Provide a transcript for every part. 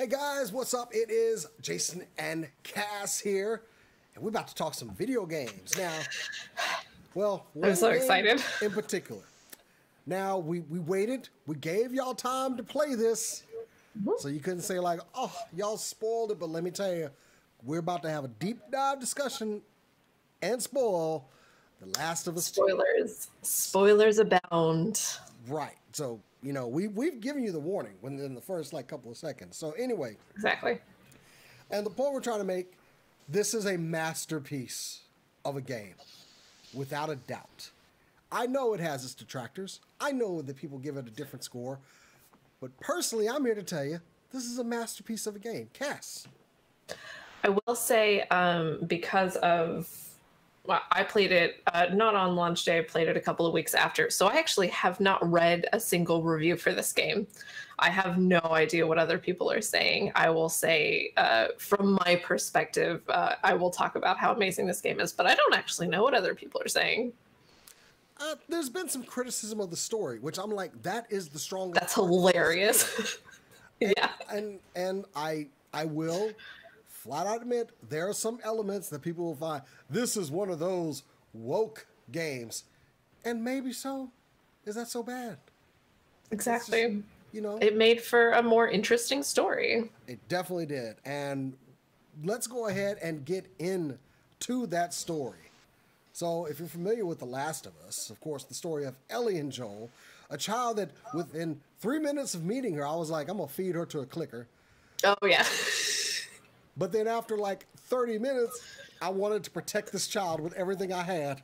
Hey guys, what's up? It is Jason and Cass here, and we're about to talk some video games. Now, well, I'm so excited. In particular. Now, we waited, we gave y'all time to play this, so you couldn't say like, oh, y'all spoiled it, but let me tell you, we're about to have a deep dive discussion and spoil The Last of Us 2. Spoilers abound. Right, so, you know, we've given you the warning in the first, like, couple of seconds. So, anyway. Exactly. And the point we're trying to make, this is a masterpiece of a game, without a doubt. I know it has its detractors. I know that people give it a different score. But personally, I'm here to tell you, this is a masterpiece of a game. Cass. I will say, because of... Well, I played it not on launch day. I played it a couple of weeks after. So I actually have not read a single review for this game. I have no idea what other people are saying. I will say, from my perspective, I will talk about how amazing this game is, but I don't actually know what other people are saying. There's been some criticism of the story, which I'm like, that is the strongest. That's hilarious. Yeah. And I will flat out admit there are some elements that people will find, this is one of those woke games. And maybe so. Is that so bad? Exactly. Just, you know, it made for a more interesting story. It definitely did. And let's go ahead and get into that story. So if you're familiar with The Last of Us, of course, the story of Ellie and Joel, a child that within 3 minutes of meeting her, I was like, I'm going to feed her to a clicker. Oh, yeah. But then after like 30 minutes, I wanted to protect this child with everything I had.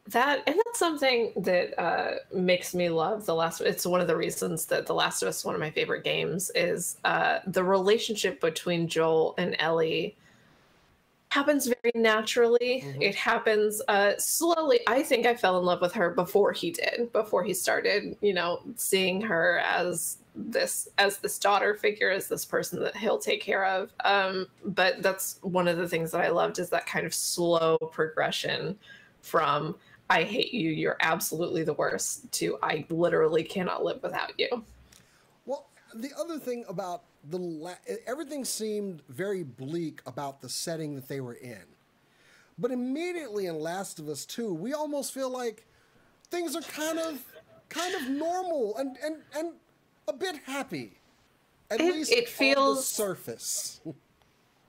That's something that makes me love The Last of Us. It's one of the reasons that The Last of Us is one of my favorite games, is the relationship between Joel and Ellie happens very naturally. Mm-hmm. It happens slowly. I think I fell in love with her before he did, before he started, you know, seeing her as this daughter figure, as this person that he'll take care of. But that's one of the things that I loved, is that kind of slow progression from I hate you, you're absolutely the worst, to I literally cannot live without you. Well, the other thing about everything seemed very bleak about the setting that they were in. But immediately in Last of Us 2, we almost feel like things are kind of normal and a bit happy. At least it feels on the surface.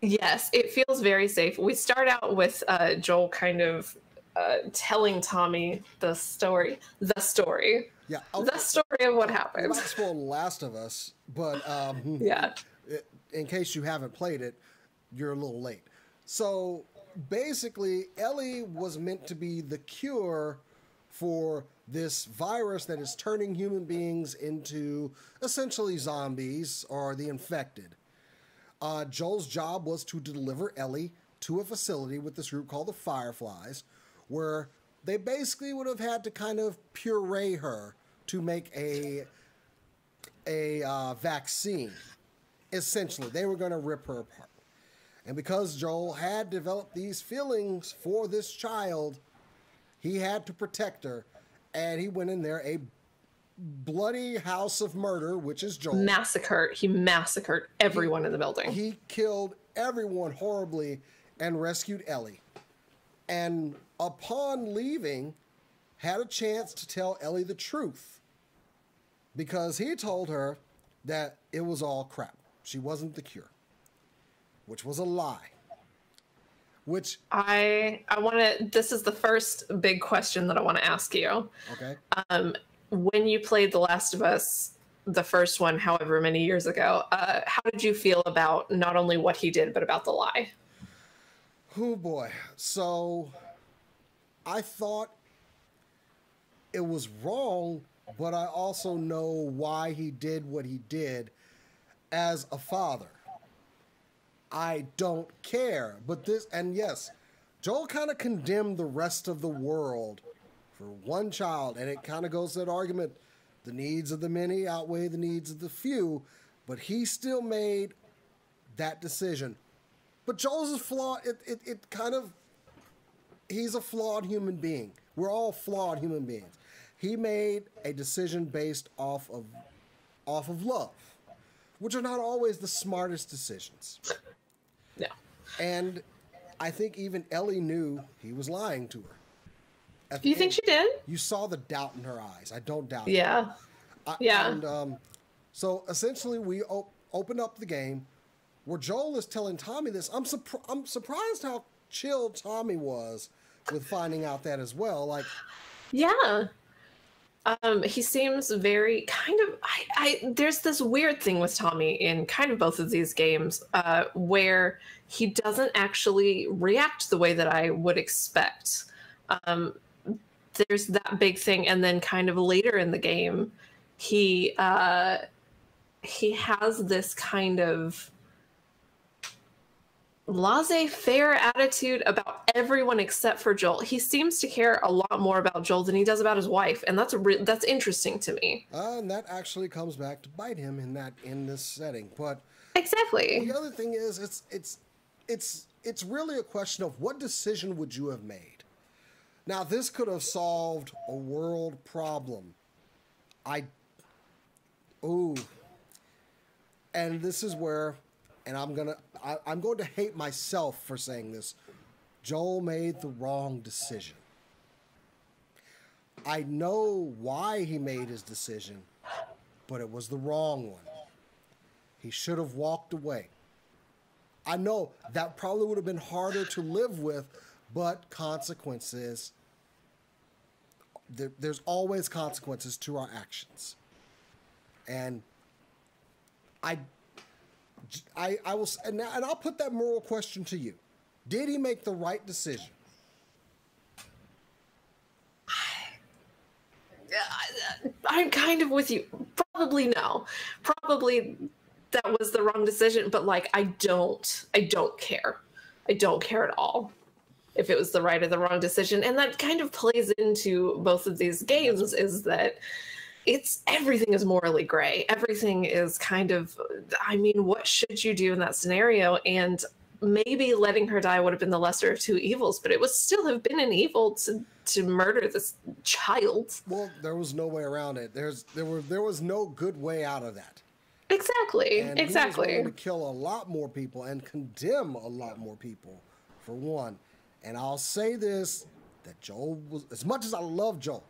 Yes, it feels very safe. We start out with Joel kind of telling Tommy the story. Yeah, the story of what happened. I'm not spoiling Last of Us, but yeah. In case you haven't played it, you're a little late. So basically, Ellie was meant to be the cure for this virus that is turning human beings into essentially zombies or the infected. Joel's job was to deliver Ellie to a facility with this group called the Fireflies, where they basically would have had to kind of puree her to make a vaccine. Essentially, they were going to rip her apart. And because Joel had developed these feelings for this child, he had to protect her. And he went in there, a bloody house of murder, which is Joel. He massacred everyone in the building. He killed everyone horribly and rescued Ellie. And upon leaving, had a chance to tell Ellie the truth. Because he told her that it was all crap. She wasn't the cure. Which was a lie. Which I want to... This is the first big question that I want to ask you. Okay. When you played The Last of Us, the first one, however many years ago, how did you feel about not only what he did, but about the lie? Oh, boy. So, I thought it was wrong, but I also know why he did what he did as a father. I don't care. But this, and yes, Joel kind of condemned the rest of the world for one child, and it kind of goes to that argument, the needs of the many outweigh the needs of the few, but he still made that decision. But Joel's is flawed. He's a flawed human being. We're all flawed human beings. He made a decision based off of love. which are not always the smartest decisions. No. And I think even Ellie knew he was lying to her. Do you think she did? You saw the doubt in her eyes. I don't doubt it. Yeah. Yeah. And so essentially we open up the game where Joel is telling Tommy this. I'm surprised how chill Tommy was with finding out that as well. Like, yeah. He seems very kind of, there's this weird thing with Tommy in kind of both of these games, where he doesn't actually react the way that I would expect. There's that big thing. And then kind of later in the game, he has this kind of laissez-faire attitude about everyone except for Joel. He seems to care a lot more about Joel than he does about his wife, and that's interesting to me. And that actually comes back to bite him in this setting. But exactly. The other thing is, it's really a question of what decision would you have made. Now, this could have solved a world problem. And this is where, and I'm going to hate myself for saying this. Joel made the wrong decision. I know why he made his decision, but it was the wrong one. He should have walked away. I know that probably would have been harder to live with, but consequences, there's always consequences to our actions. And I will, and I'll put that moral question to you. Did he make the right decision? I'm kind of with you. Probably no. Probably that was the wrong decision, but like I don't care. I don't care at all if it was the right or the wrong decision. And that kind of plays into both of these games, is that everything is morally gray. Everything is kind of, I mean, what should you do in that scenario? And maybe letting her die would have been the lesser of two evils, but it would still have been an evil to murder this child. Well, there was no way around it. There was no good way out of that. Exactly. And exactly. He was going to kill a lot more people and condemn a lot more people, for one. And I'll say this, that Joel was, as much as I love Joel,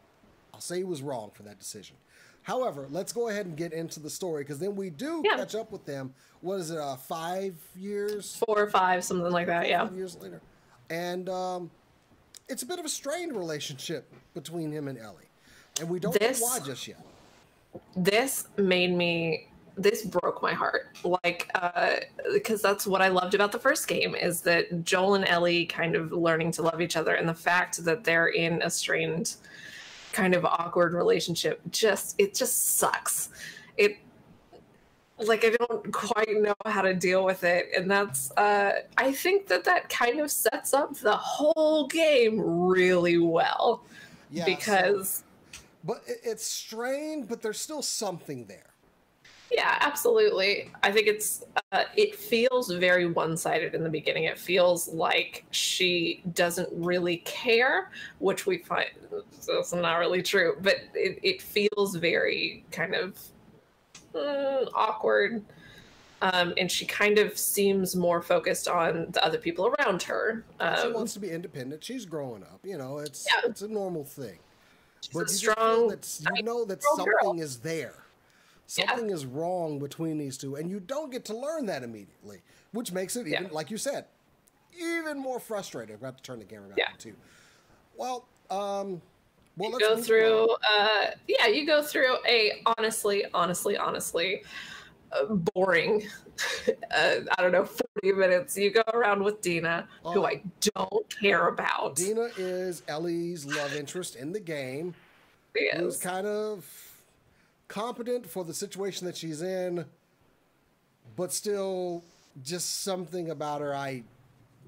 I'll say he was wrong for that decision. However, let's go ahead and get into the story, because then we do catch up with them. What is it, 5 years? 4 or 5, something like that, yeah. 5 years later. And it's a bit of a strained relationship between him and Ellie. And we don't know why just yet. This broke my heart. Like, because that's what I loved about the first game, is that Joel and Ellie kind of learning to love each other, and the fact that they're in a strained, kind of awkward relationship it just sucks. Like, I don't quite know how to deal with it, and that's I think that kind of sets up the whole game really well. Yeah, because but it's strained, but there's still something there. Yeah, absolutely. I think it feels very one-sided in the beginning. It feels like she doesn't really care, which we find that's not really true, but it feels very kind of awkward. And she kind of seems more focused on the other people around her. She wants to be independent. She's growing up. You know, it's a normal thing. But you know that something is there. Something is wrong between these two, and you don't get to learn that immediately, which makes it even, like you said, even more frustrating. I've got to turn the camera back on too. Well, let's go through. You go through a honestly boring. I don't know, 40 minutes. You go around with Dina, who I don't care about. Dina is Ellie's love interest in the game. Who's kind of competent for the situation that she's in, but still just something about her I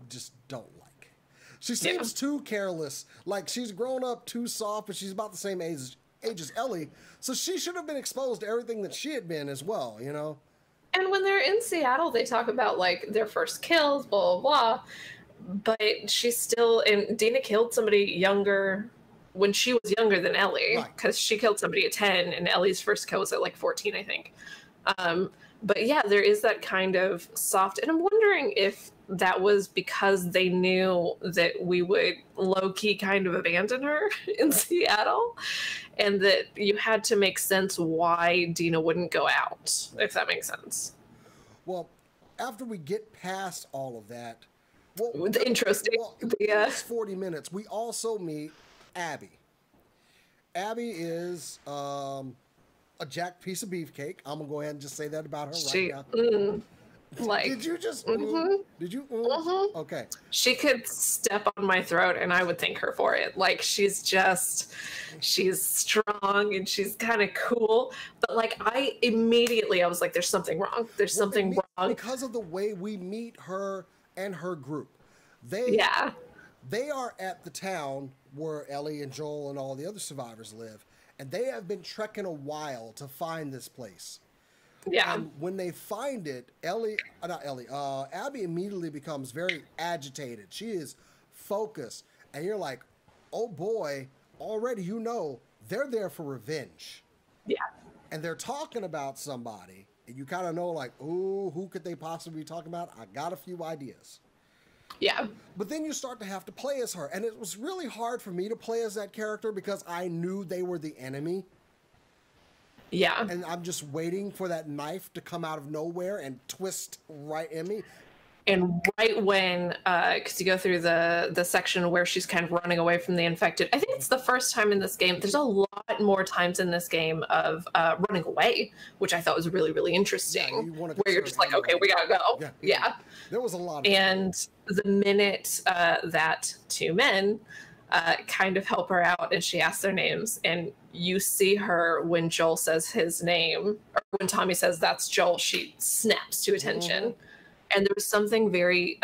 just don't like. She seems too careless, like she's grown up too soft, but she's about the same age as Ellie, so she should have been exposed to everything that she had been as well, you know? And when they're in Seattle, they talk about like their first kills, blah, blah, blah, but she's still, and Dina killed somebody younger when she was younger than Ellie, because she killed somebody at 10, and Ellie's first kill was at like 14, I think. But yeah, there is that kind of soft, and I'm wondering if that was because they knew that we would low-key kind of abandon her in Seattle, and that you had to make sense why Dina wouldn't go out, if that makes sense. Well, after we get past all of that, The intro stage. well, in this 40 minutes, we also meet Abby. Abby is a jack piece of beefcake. I'm gonna go ahead and just say that about her right now. Like, did you just? Did you? Okay. She could step on my throat, and I would thank her for it. Like, she's strong and she's kind of cool. But like, I was like, "There's something wrong. There's something wrong." Because of the way we meet her and her group. They are at the town where Ellie and Joel and all the other survivors live, and they have been trekking a while to find this place. Yeah. And when they find it, Abby immediately becomes very agitated. She is focused, and you're like, oh boy, already they're there for revenge. Yeah. And they're talking about somebody, and you kind of know, like, ooh, who could they possibly be talking about? I got a few ideas. Yeah. But then you start to have to play as her. And it was really hard for me to play as that character because I knew they were the enemy. Yeah. And I'm just waiting for that knife to come out of nowhere and twist right in me. And right when, because you go through the section where she's kind of running away from the infected. I think it's the first time in this game. There's a lot more times in this game of running away, which I thought was really, really interesting. Yeah, where you're just like, okay, we gotta go. Yeah. There was a lot of And the minute that two men kind of help her out and she asks their names, and you see her when Joel says his name, or when Tommy says that's Joel, she snaps to attention. And there's something very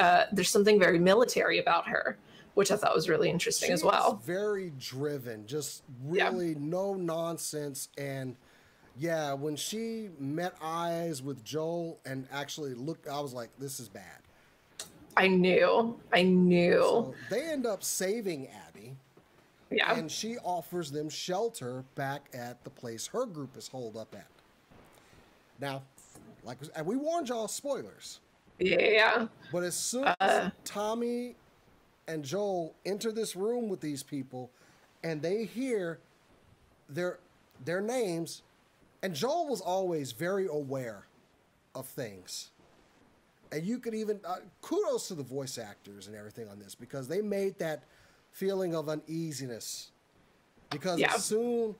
military about her, which I thought was really interesting as well. Very driven, just really no nonsense. And yeah, when she met eyes with Joel and actually looked, I was like, this is bad. I knew. So they end up saving Abby. Yeah. And she offers them shelter back at the place her group is holed up at. Now, and we warned y'all, spoilers. Yeah. But as soon as Tommy and Joel enter this room with these people and they hear their names, and Joel was always very aware of things. And you could even, kudos to the voice actors and everything on this, because they made that feeling of uneasiness. Because as soon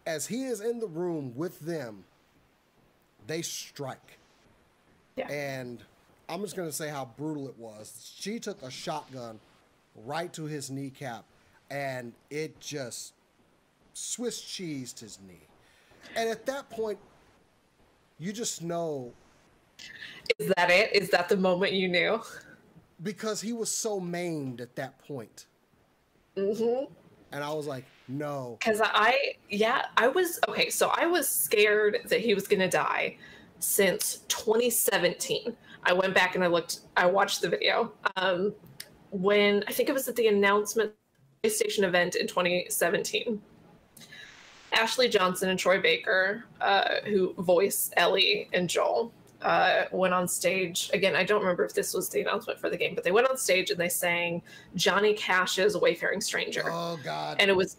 as he is in the room with them, they strike. Yeah. And I'm just going to say how brutal it was. She took a shotgun right to his kneecap, and it just Swiss cheesed his knee. And at that point, you just know. Is that it? Is that the moment you knew? Because he was so maimed at that point. Mm-hmm. And I was like, no. Because I was scared that he was going to die since 2017. I went back and I watched the video. When I think it was at the announcement PlayStation event in 2017. Ashley Johnson and Troy Baker, who voice Ellie and Joel, went on stage. Again, I don't remember if this was the announcement for the game, but they went on stage and they sang Johnny Cash's Wayfaring Stranger. Oh, God. And it was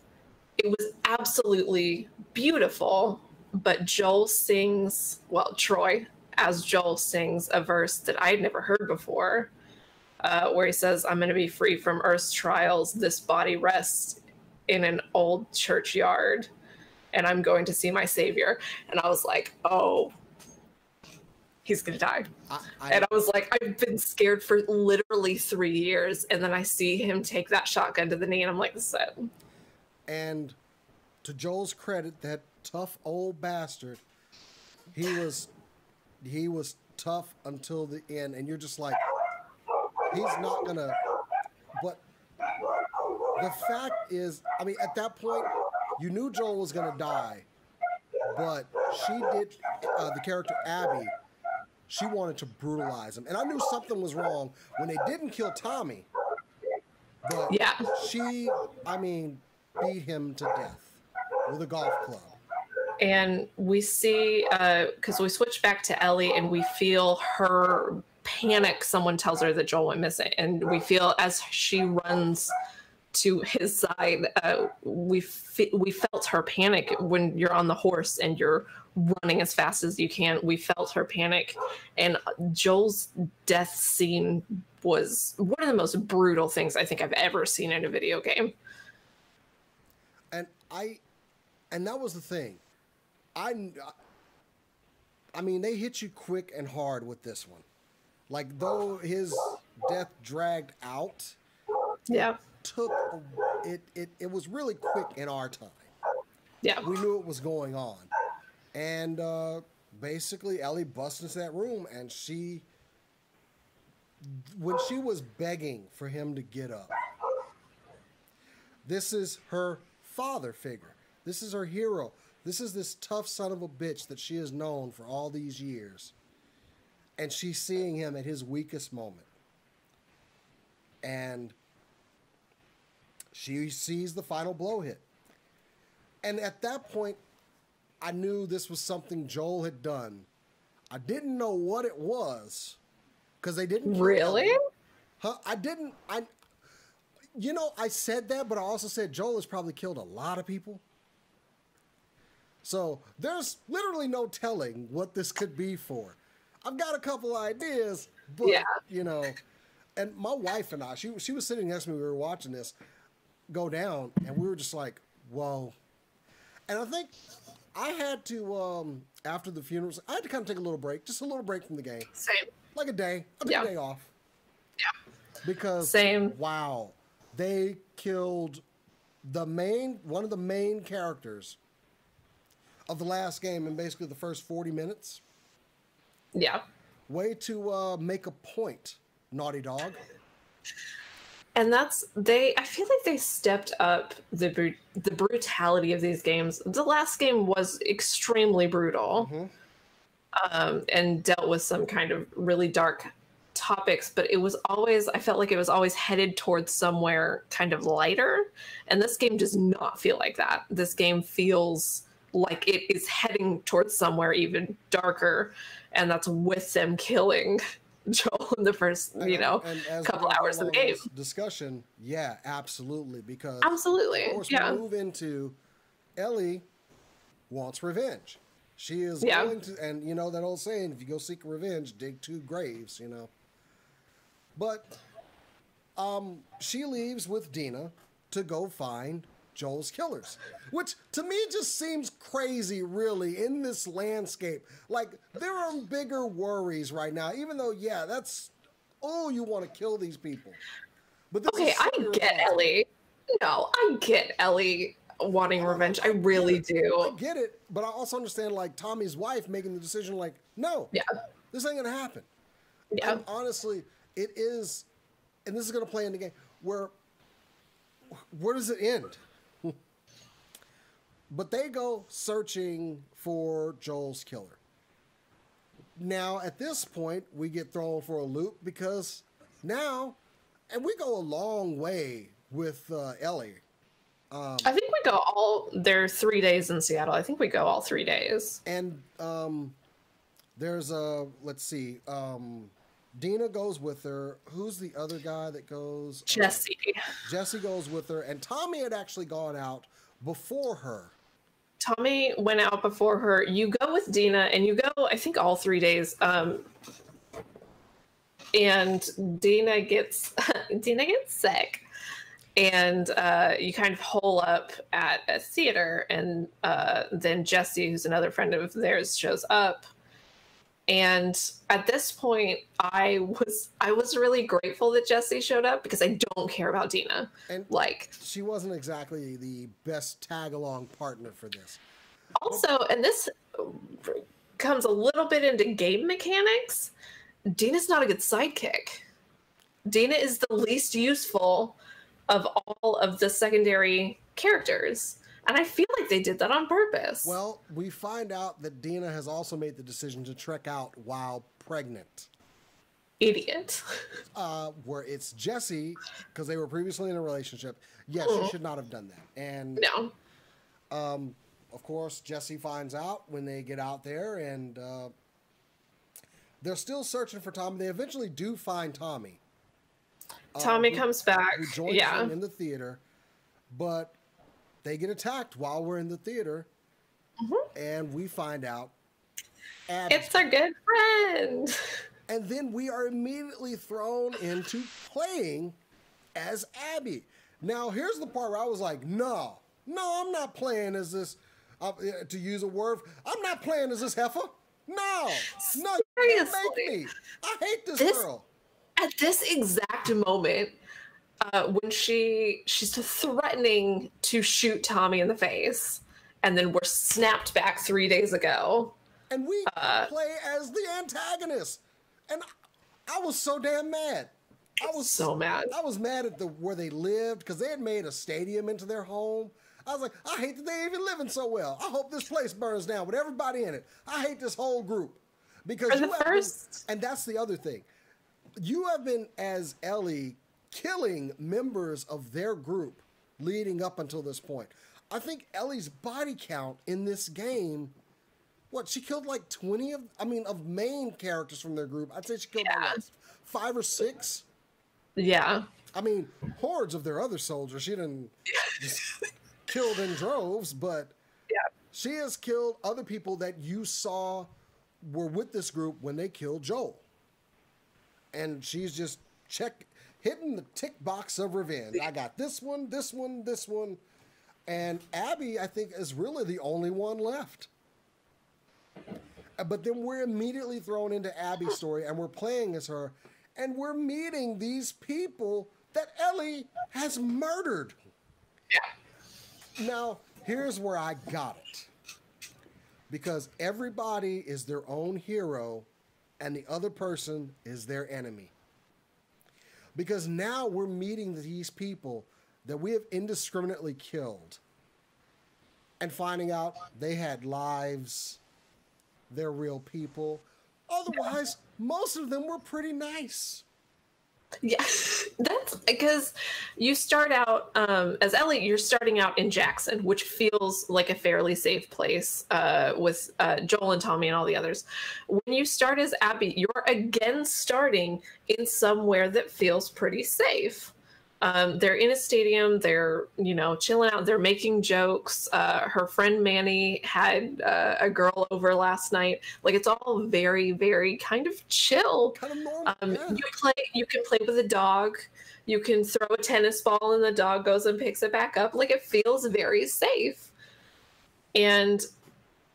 absolutely beautiful, but Troy, as Joel sings a verse that I'd never heard before, where he says, I'm going to be free from earth's trials. This body rests in an old churchyard, and I'm going to see my savior. And I was like, oh, he's going to die. And I was like, I've been scared for literally 3 years. And then I see him take that shotgun to the knee, and I'm like, this is it. And to Joel's credit, that tough old bastard, he was tough until the end. And you're just like, he's not going to. But the fact is, I mean, at that point, you knew Joel was going to die. But she did, the character Abby, she wanted to brutalize him. And I knew something was wrong when they didn't kill Tommy. But she, beat him to death with a golf club. And we see, because we switch back to Ellie and we feel her panic. Someone tells her that Joel went missing. And we feel as she runs to his side, we felt her panic when you're on the horse and you're running as fast as you can. We felt her panic. And Joel's death scene was one of the most brutal things I think I've ever seen in a video game. And that was the thing. I mean, they hit you quick and hard with this one. Like, though his death dragged out, yeah, it was really quick in our time. Yeah, we knew it was going on, and basically Ellie busts into that room, and when she was begging for him to get up, this is her father figure. This is her hero. This is this tough son of a bitch that she has known for all these years. And she's seeing him at his weakest moment. And she sees the final blow hit. And at that point, I knew this was something Joel had done. I didn't know what it was, because they didn't. Really? Huh? I said that, but I also said Joel has probably killed a lot of people. So there's literally no telling what this could be for. I've got a couple ideas, but, and my wife and I, she was sitting next to me, we were watching this go down, and we were just like, whoa. And I think I had to, after the funerals, I had to kind of take a little break, just a little break from the game. Same. Like a day. I took a day off. Yeah. Because, same. Wow, they killed one of the main characters of the last game in basically the first 40 minutes. Yeah. Way to make a point, Naughty Dog. And I feel like they stepped up the brutality of these games. The last game was extremely brutal, and dealt with some kind of really dark topics, but I felt like it was always headed towards somewhere kind of lighter. And this game does not feel like that. This game feels like it is heading towards somewhere even darker, and that's with them killing Joel in the first, couple hours of the game. Discussion, yeah, absolutely, because absolutely, of course, we move into Ellie wants revenge. She is going to, and that old saying, if you go seek revenge, dig 2 graves, But she leaves with Dina to go find Joel's killers, which to me just seems crazy, really, in this landscape. Like, there are bigger worries right now, even though, that's, you want to kill these people. But this I get Ellie. No, I get Ellie wanting revenge. I really do. I get it, but I also understand, like, Tommy's wife making the decision, like, no, this ain't going to happen. Yeah. And honestly, it is, and this is going to play in the game, where does it end? But they go searching for Joel's killer. Now, at this point, we get thrown for a loop because now, and we go a long way with Ellie. I think we go there are 3 days in Seattle. I think we go all 3 days. And there's let's see, Dina goes with her. Who's the other guy that goes? Jesse. Jesse goes with her, and Tommy had actually gone out before her. Tommy went out before her. You go with Dina, and you go, I think, all 3 days. And Dina gets sick, and you kind of hole up at a theater, and then Jesse, who's another friend of theirs, shows up. And at this point, I was really grateful that Jesse showed up, because I don't care about Dina. And she wasn't exactly the best tag-along partner for this. Also, and this comes a little bit into game mechanics, Dina's not a good sidekick. Dina is the least useful of all of the secondary characters. And I feel like they did that on purpose. Well, we find out that Dina has also made the decision to trek out while pregnant. Idiot. Where it's Jesse, because they were previously in a relationship. Yes, she should not have done that. And no. of course, Jesse finds out when they get out there, and they're still searching for Tommy. They eventually do find Tommy. Tommy comes back. Who joins them in the theater, but they get attacked while we're in the theater, and we find out it's our good friend. And then we are immediately thrown into playing as Abby. Now, here's the part where I was like, no, I'm not playing as this, to use a word, I'm not playing as this heifer. No, you can't make me. I hate this girl. At this exact moment, when she's threatening to shoot Tommy in the face, and then we're snapped back 3 days ago. And we play as the antagonist. And I was so damn mad. I was so mad. I was mad at where they lived, because they had made a stadium into their home. I was like, I hate that they even living so well. I hope this place burns down with everybody in it. I hate this whole group. Because and that's the other thing. You have been, as Ellie, killing members of their group leading up until this point. I think Ellie's body count in this game, she killed like 20 of main characters from their group. I'd say she killed like 5 or 6. Yeah. I mean, hordes of their other soldiers. She didn't just killed in droves, but she has killed other people that you saw were with this group when they killed Joel. And she's just hitting the tick box of revenge. I got this one, this one, this one. And Abby, I think, is really the only one left. But then we're immediately thrown into Abby's story, and we're playing as her, and we're meeting these people that Ellie has murdered. Yeah. Now, here's where I got it. Because everybody is their own hero, and the other person is their enemy. Because now we're meeting these people that we have indiscriminately killed, and finding out they had lives, they're real people. Otherwise, most of them were pretty nice. Yeah, that's because you start out as Ellie. You're starting out in Jackson, which feels like a fairly safe place with Joel and Tommy and all the others. When you start as Abby, you're again starting in somewhere that feels pretty safe. They're in a stadium. They're, chilling out. They're making jokes. Her friend Manny had a girl over last night. Like, it's all very, very kind of chill. Kind of normal. You can play with a dog. You can throw a tennis ball and the dog goes and picks it back up. Like, it feels very safe. And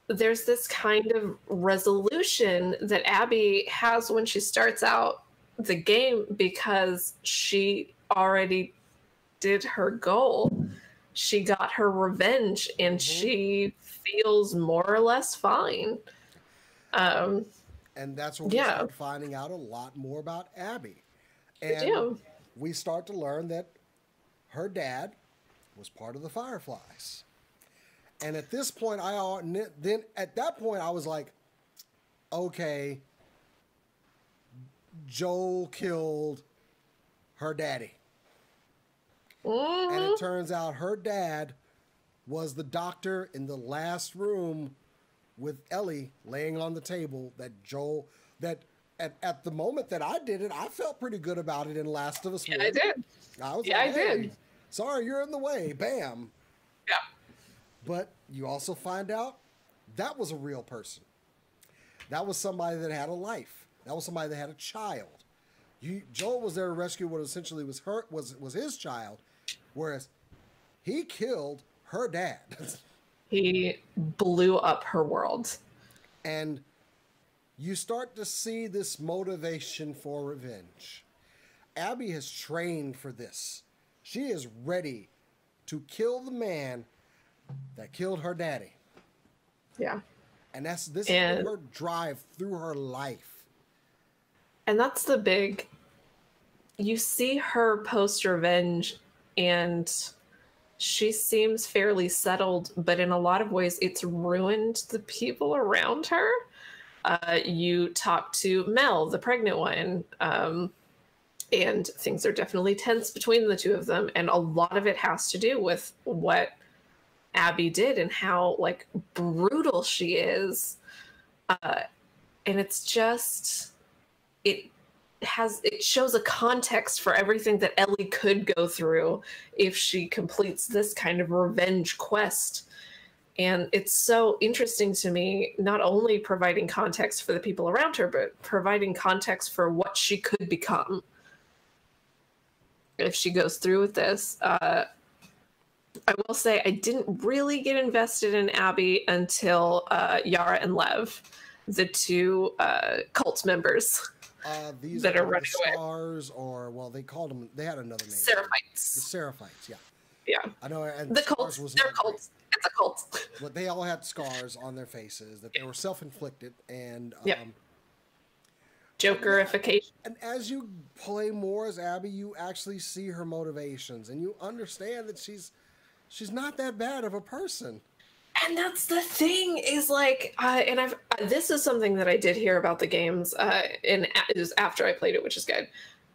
there's this kind of resolution that Abby has when she starts out the game, because she already did her goal. She got her revenge, and she feels more or less fine. And that's when we start finding out a lot more about Abby. And we start to learn that her dad was part of the Fireflies. And at this point, I was like, okay, Joel killed her daddy. And it turns out her dad was the doctor in the last room with Ellie laying on the table that at the moment that I did it, I felt pretty good about it in Last of Us 1. I did. I was like, hey, sorry, you're in the way. Bam. Yeah. But you also find out that was a real person. That was somebody that had a life. That was somebody that had a child. Joel was there to rescue what essentially was his child, whereas he killed her dad. He blew up her world. And you start to see this motivation for revenge. Abby has trained for this. She is ready to kill the man that killed her daddy. Yeah. And this is her drive through her life. And that's the big, you see her post-revenge, and she seems fairly settled, but in a lot of ways, it's ruined the people around her. You talk to Mel, the pregnant one, and things are definitely tense between the two of them, and a lot of it has to do with what Abby did and how like brutal she is. And it's just it shows a context for everything that Ellie could go through if she completes this kind of revenge quest. And it's so interesting to me, not only providing context for the people around her, but providing context for what she could become if she goes through with this. I will say I didn't really get invested in Abby until Yara and Lev, the two cult members These that are are running the away. Scars, or well, they called them. They had another name. Seraphites. The Seraphites, yeah. Yeah. I know. And The cults. They're cults. It's a cult. But they all had scars on their faces that they were self-inflicted, and Jokerification. And as you play more as Abby, you actually see her motivations, and you understand that she's not that bad of a person. And that's the thing is like, and this is something that I did hear about the games, and it was after I played it, which is good.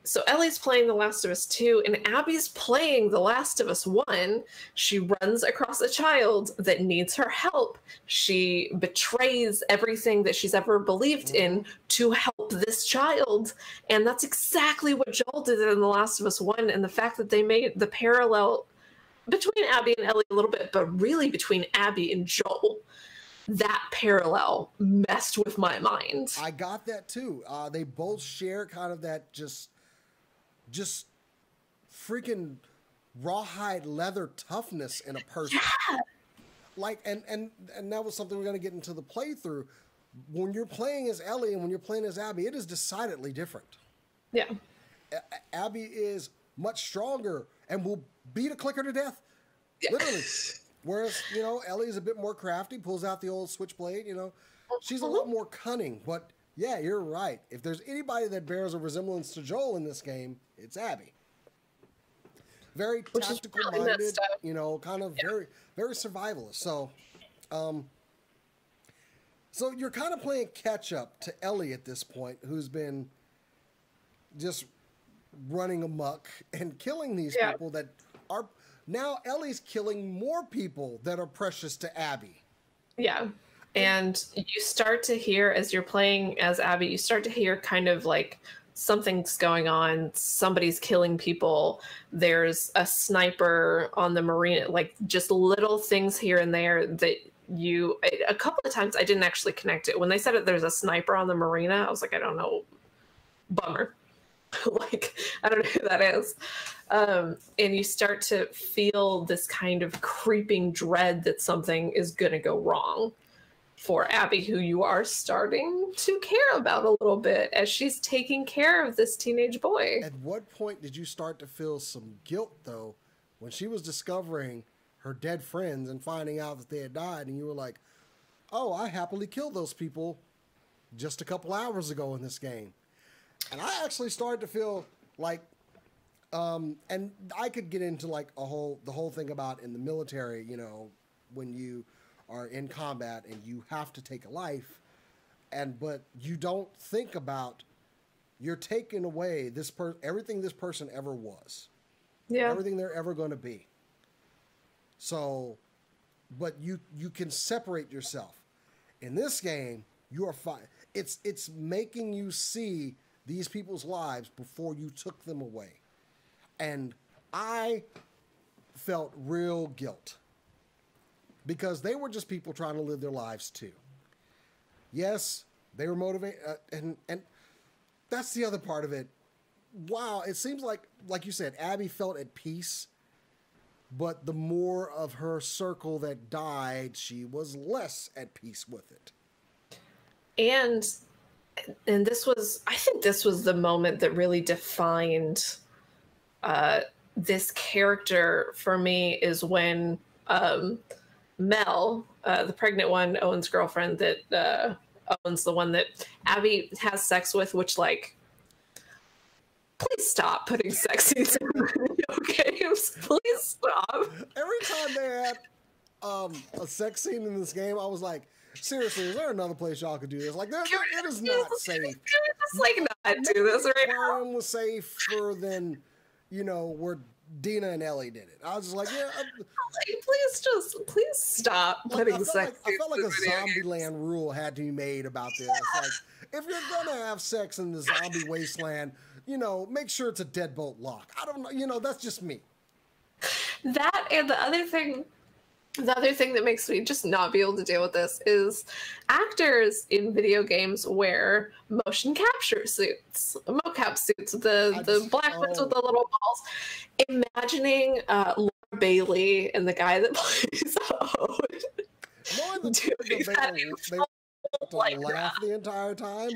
So Ellie's playing The Last of Us 2, and Abby's playing The Last of Us 1. She runs across a child that needs her help. She betrays everything that she's ever believed in to help this child. And that's exactly what Joel did in The Last of Us 1. And the fact that they made the parallel between Abby and Ellie a little bit, but really between Abby and Joel, that parallel messed with my mind. I got that too. They both share kind of that just freaking rawhide leather toughness in a person. Yeah. Like, and that was something we're going to get into the playthrough. When you're playing as Ellie and when you're playing as Abby, it is decidedly different. Yeah. Abby is much stronger and will beat a clicker to death. Yeah. Literally. Whereas, Ellie is a bit more crafty, pulls out the old switchblade, She's a lot more cunning. But, yeah, you're right. If there's anybody that bears a resemblance to Joel in this game, it's Abby. Very tactical-minded, kind of very, very survivalist. So, so you're kind of playing catch-up to Ellie at this point, who's been just running amok and killing these people that are... Now Ellie's killing more people that are precious to Abby. Yeah. And you start to hear, as you're playing as Abby, you start to hear kind of like something's going on. Somebody's killing people. There's a sniper on the marina, like just little things here and there that a couple of times I didn't actually connect it. When they said that there's a sniper on the marina, I was like, I don't know. Bummer. Like, I don't know who that is. And you start to feel this kind of creeping dread that something is going to go wrong for Abby, who you are starting to care about a little bit as she's taking care of this teenage boy. At what point did you start to feel some guilt, though, when she was discovering her dead friends and finding out that they had died, and you were like, oh, I happily killed those people just a couple hours ago in this game? And I actually started to feel like, and I could get into like the whole thing about in the military, when you are in combat and you have to take a life, but you don't think about you're taking away everything this person ever was, everything they're ever going to be. So, but you can separate yourself. In this game, you are fine. It's making you see these people's lives before you took them away. And I felt real guilt because they were just people trying to live their lives too. Yes, they were motivated. And that's the other part of it. Wow. It seems like you said, Abby felt at peace, but the more of her circle that died, she was less at peace with it. And I think this was the moment that really defined this character for me, is when Mel, the pregnant one, Owen's girlfriend, that Owen's the one that Abby has sex with, which, like, please stop putting sex scenes in video games. Please stop. Every time they had a sex scene in this game, I was like, seriously, is there another place y'all could do this? Like, it is not safe. Just like not do this right now. Aquarium was safer than, where Dina and Ellie did it. I was just like, yeah. Like, please stop putting sex. I felt like a Zombieland rule had to be made about this. Like, if you're gonna have sex in the zombie wasteland, you know, make sure it's a deadbolt lock. I don't know, you know, that's just me. That and the other thing that makes me just not be able to deal with this is actors in video games wear motion capture suits, mocap suits, the black ones with the little balls. Imagining Laura Bailey and the guy that plays Ode. They laugh the entire time,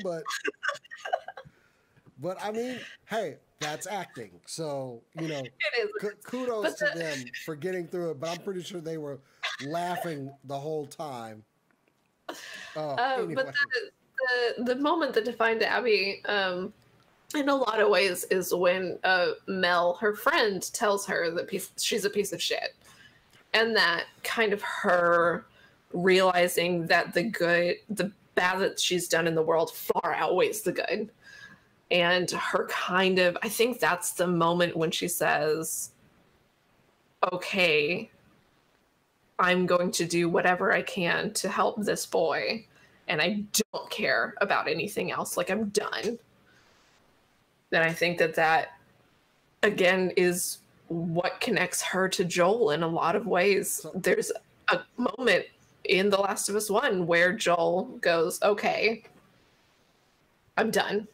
but I mean, hey, that's acting. So, you know, kudos to them for getting through it. But I'm pretty sure they were laughing the whole time. Anyway. But the moment that defined Abby, in a lot of ways, is when Mel, her friend, tells her that she's a piece of shit. And that kind of her realizing that the bad that she's done in the world far outweighs the good. And her kind of, I think that's the moment when she says, okay, I'm going to do whatever I can to help this boy. And I don't care about anything else. Like, I'm done. And I think that again, is what connects her to Joel in a lot of ways. There's a moment in The Last of Us 1 where Joel goes, okay, I'm done.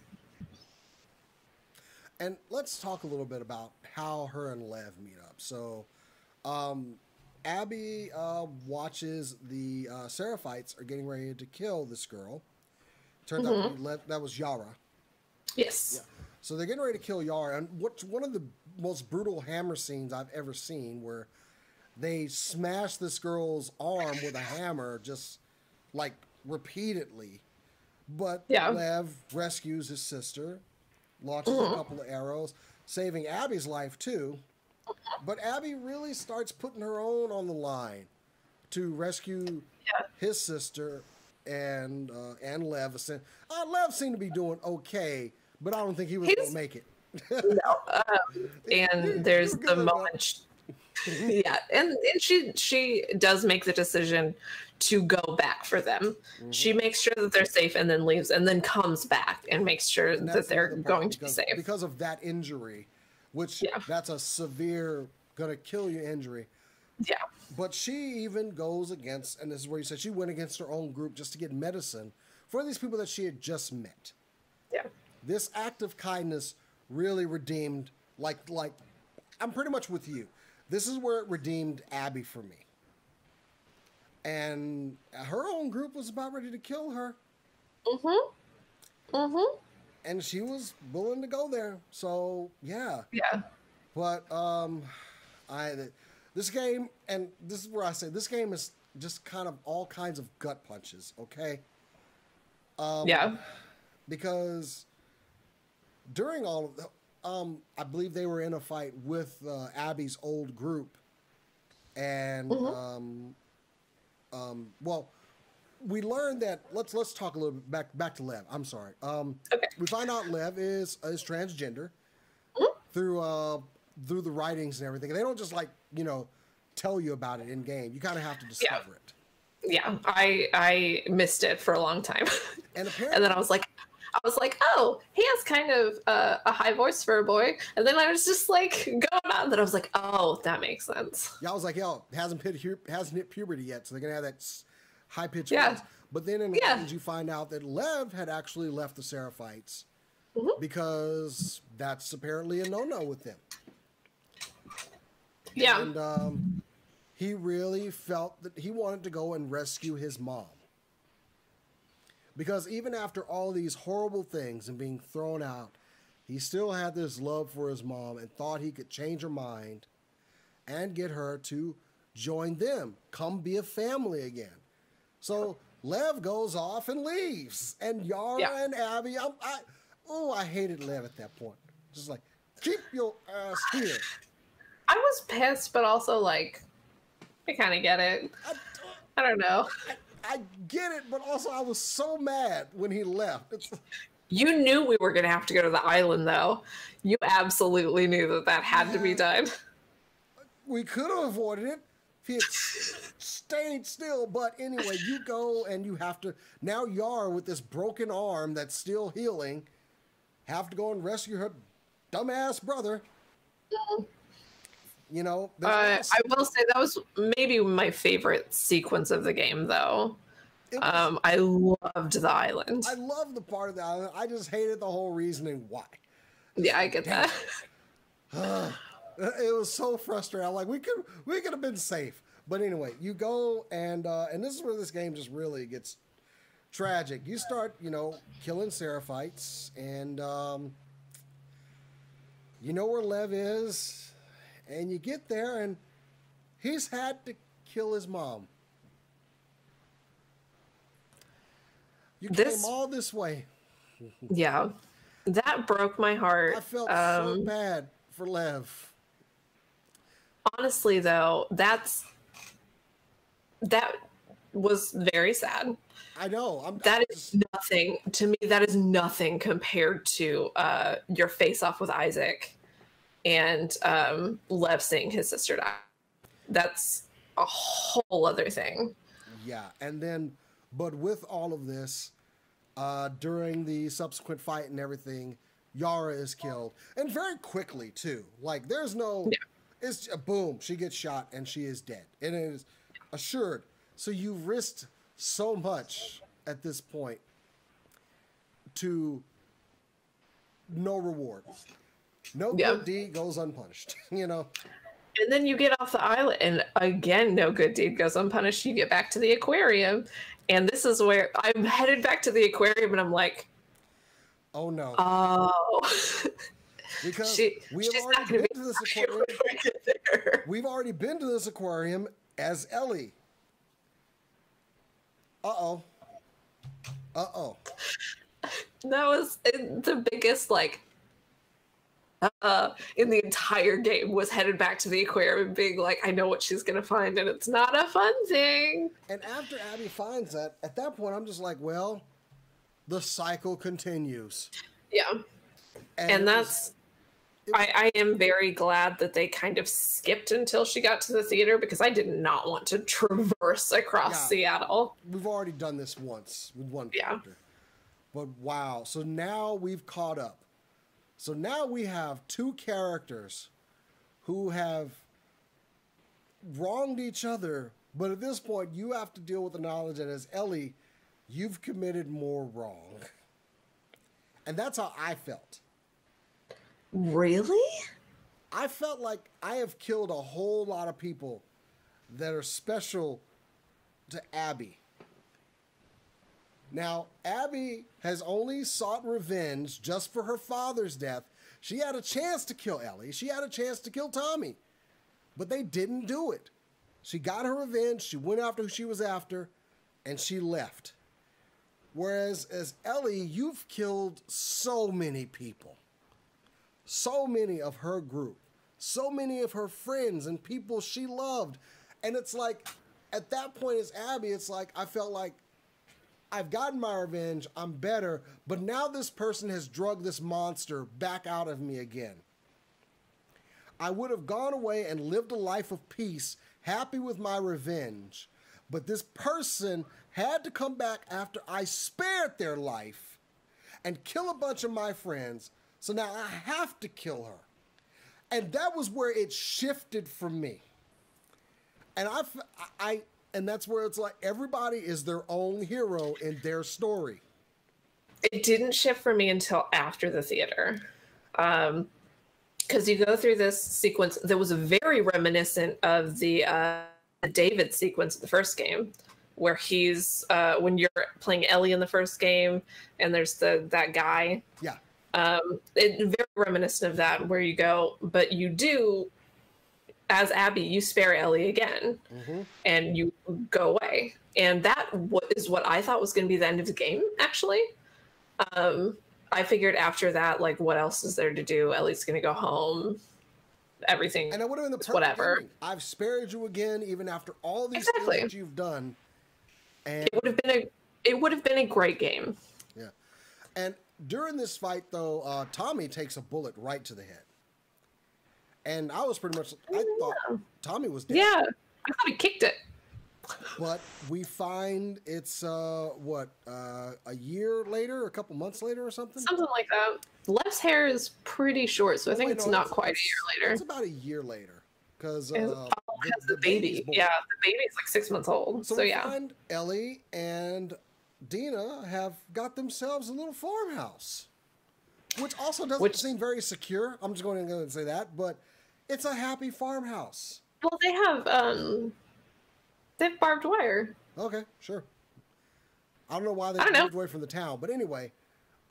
And let's talk a little bit about how her and Lev meet up. So, Abby watches the Seraphites are getting ready to kill this girl. Turns out that was Yara. Yes. Yeah. So they're getting ready to kill Yara. And what's one of the most brutal hammer scenes I've ever seen, where they smash this girl's arm with a hammer just like repeatedly. But Lev rescues his sister, launches a couple of arrows, saving Abby's life too. But Abby really starts putting her own on the line to rescue his sister and Lev. Lev seemed to be doing okay, but I don't think he was going to make it. And there's the moment. And she does make the decision to go back for them. She makes sure that they're safe and then leaves and then comes back and makes sure that they're going to be safe. Because of that injury, which that's a severe, gonna kill you injury. Yeah. But she even goes against, and this is where you said she went against her own group just to get medicine for these people that she had just met. Yeah. This act of kindness really redeemed, like I'm pretty much with you. This is where it redeemed Abby for me. And her own group was about ready to kill her. And she was willing to go there. So, yeah. Yeah. But this game, and this is where I say this game is just kind of all kinds of gut punches, okay? Because during all of the, I believe they were in a fight with Abby's old group. And, well, we learned that, let's talk a little bit back to Lev. I'm sorry. Okay. We find out Lev is transgender through the writings and everything. They don't just tell you about it in game. You kind of have to discover it. Yeah, I missed it for a long time. And and then I was like, oh, he has kind of a high voice for a boy. And then I was just like going on, and then I was like, oh, that makes sense. Yeah, I was like, hasn't hit puberty yet, so they're gonna have that high pitched voice. But then in the end, you find out that Lev had actually left the Seraphites because that's apparently a no-no with them. Yeah. And he really felt that he wanted to go and rescue his mom. Because even after all these horrible things and being thrown out, he still had this love for his mom and thought he could change her mind and get her to join them, come be a family again. So Lev goes off and leaves. And Yara and Abby, I hated Lev at that point. Just like, keep your ass here. I was pissed, but also like, I kind of get it. I don't know. I get it, but also I was so mad when he left. You knew we were going to have to go to the island, though. You absolutely knew that that had to be done. We could have avoided it if he had stayed still. But anyway, you go and you have to. Now Yara, with this broken arm that's still healing, have to go and rescue her dumbass brother. You know, I will say that was maybe my favorite sequence of the game, though. I loved the island. I love the part of the island. I just hated the whole reasoning why. Yeah, I get that. It was so frustrating. I'm like, we could have been safe. But anyway, you go and this is where this game just really gets tragic. You start, you know, killing Seraphites, and you know where Lev is, and you get there, and he's had to kill his mom. You came all this way. Yeah, that broke my heart. I felt so bad for Lev. Honestly, though, that was very sad. I know. That is nothing to me. That is nothing compared to your face-off with Isaac and Lev seeing his sister die. That's a whole other thing. Yeah, and then, but with all of this, during the subsequent fight and everything, Yara is killed, and very quickly too. Like, there's no. Yeah. It's boom, she gets shot and she is dead. And it is assured. So you've risked so much at this point to no reward. No good deed goes unpunished, you know? And then you get off the island and again, no good deed goes unpunished. You get back to the aquarium. And this is where I'm headed back to the aquarium and I'm like, oh no. Oh. Because we have already been to this aquarium. We've already been to this aquarium as Ellie. Uh-oh. Uh-oh. That was the biggest, like, in the entire game, was headed back to the aquarium and being like, I know what she's going to find, and it's not a fun thing. And after Abby finds that, at that point, I'm just like, well, the cycle continues. Yeah. And that's... I am very glad that they kind of skipped until she got to the theater, because I did not want to traverse across Seattle. We've already done this once with one character. But wow. So now we've caught up. So now we have two characters who have wronged each other. But at this point, you have to deal with the knowledge that as Ellie, you've committed more wrong. And that's how I felt. Really? I felt like I have killed a whole lot of people that are special to Abby. Now, Abby has only sought revenge just for her father's death. She had a chance to kill Ellie. She had a chance to kill Tommy. But they didn't do it. She got her revenge. She went after who she was after. And she left. Whereas as Ellie, you've killed so many people. So many of her group, so many of her friends and people she loved. And it's like, at that point as Abby, it's like, I felt like I've gotten my revenge, I'm better, but now this person has drugged this monster back out of me again. I would have gone away and lived a life of peace, happy with my revenge, but this person had to come back after I spared their life and kill a bunch of my friends. So now I have to kill her. And that was where it shifted for me. And and that's where it's like everybody is their own hero in their story. It didn't shift for me until after the theater. Because you go through this sequence that was very reminiscent of the David sequence of the first game, where he's, when you're playing Ellie in the first game, and there's that guy. Yeah. It's very reminiscent of that, where you go, but you do, as Abby, you spare Ellie again, and you go away. And that is what I thought was going to be the end of the game, actually. I figured after that, like, what else is there to do? Ellie's going to go home, everything. And it would have been the perfect whatever. ending. I've spared you again, even after all these things that you've done. And it would have been a great game. Yeah. And during this fight, though, Tommy takes a bullet right to the head. And I was pretty much, I thought Tommy was dead. Yeah, I thought he kicked it. But we find it's, a year later, a couple months later or something? Something like that. Lef's hair is pretty short, so I think it's not quite a year later. It's about a year later. Because Paul has the baby. Yeah, the baby's like 6 months old. So yeah. We find Ellie and Dina have got themselves a little farmhouse. Which also doesn't seem very secure. I'm just going to go and say that. But it's a happy farmhouse. Well, they have barbed wire. Okay, sure. I don't know why they moved away from the town, but anyway.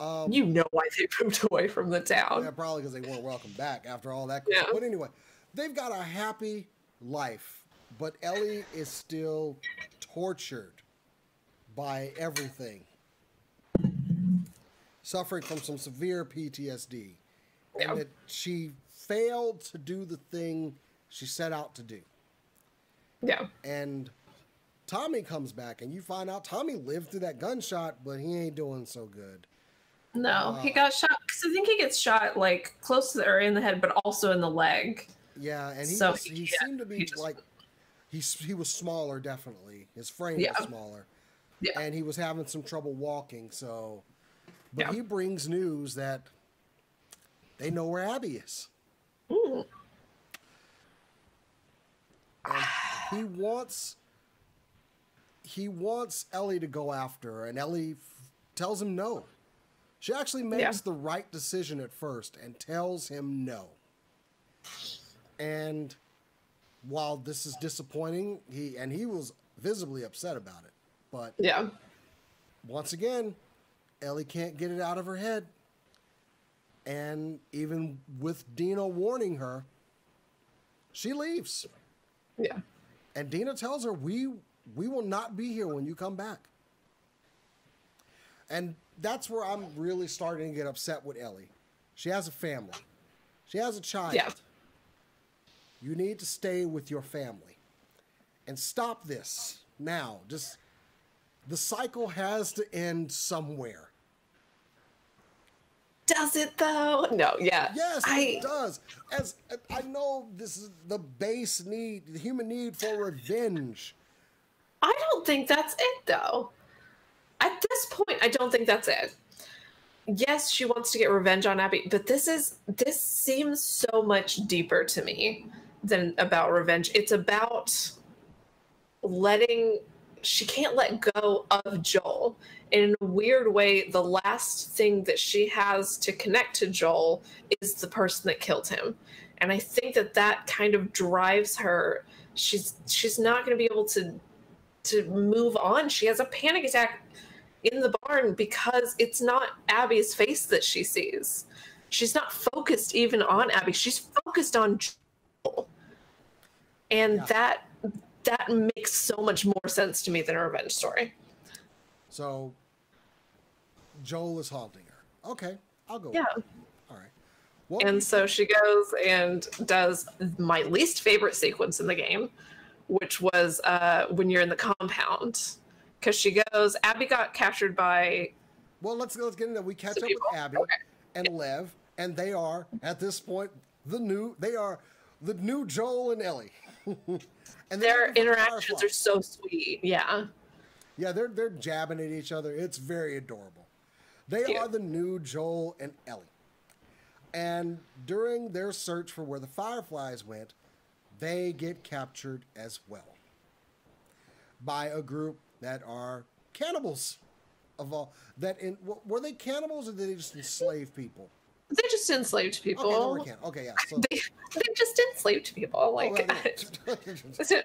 You know why they moved away from the town. Yeah, probably because they weren't welcome back after all that. Yeah. But anyway, they've got a happy life, but Ellie is still tortured by everything. Suffering from some severe PTSD. Yeah. And that she failed to do the thing she set out to do. Yeah. And Tommy comes back, and you find out Tommy lived through that gunshot, but he ain't doing so good. No, he got shot. Because I think he gets shot like close to the area in the head, but also in the leg. Yeah, and he seemed to be he was smaller, definitely. His frame was smaller. Yeah. And he was having some trouble walking, so. But he brings news that they know where Abby is. Ooh. And he wants Ellie to go after her, and Ellie tells him no. She actually makes the right decision at first and tells him no. And while this is disappointing, he was visibly upset about it. But once again, Ellie can't get it out of her head. And even with Dina warning her, she leaves. Yeah. And Dina tells her, we will not be here when you come back. And that's where I'm really starting to get upset with Ellie. She has a family. She has a child. Yeah. You need to stay with your family. And stop this now. Just, the cycle has to end somewhere. Does it though? No, yeah. Yes, it does. As I know this is the base need, the human need for revenge. I don't think that's it though. At this point, I don't think that's it. Yes, she wants to get revenge on Abby, but this seems so much deeper to me than about revenge. It's about she can't let go of Joel. And in a weird way, the last thing that she has to connect to Joel is the person that killed him. And I think that kind of drives her. She's not going to be able to move on. She has a panic attack in the barn because it's not Abby's face that she sees. She's not focused even on Abby. She's focused on Joel. And that makes so much more sense to me than a revenge story. So Joel is haunting her. Okay, I'll go. Yeah. All right. Well, and so she goes and does my least favorite sequence in the game, which was when you're in the compound. Because she goes, Abby got captured by... Well, let's get into that. We catch up with Abby and Lev, and they are, at this point, the new Joel and Ellie. And their interactions are so sweet. Yeah. Yeah, they're jabbing at each other. It's very adorable. They are the new Joel and Ellie. And during their search for where the Fireflies went, they get captured as well by a group that are cannibals. Were they cannibals or did they just enslave people? They just enslaved people. Okay, yeah. So. They just enslaved people. Like,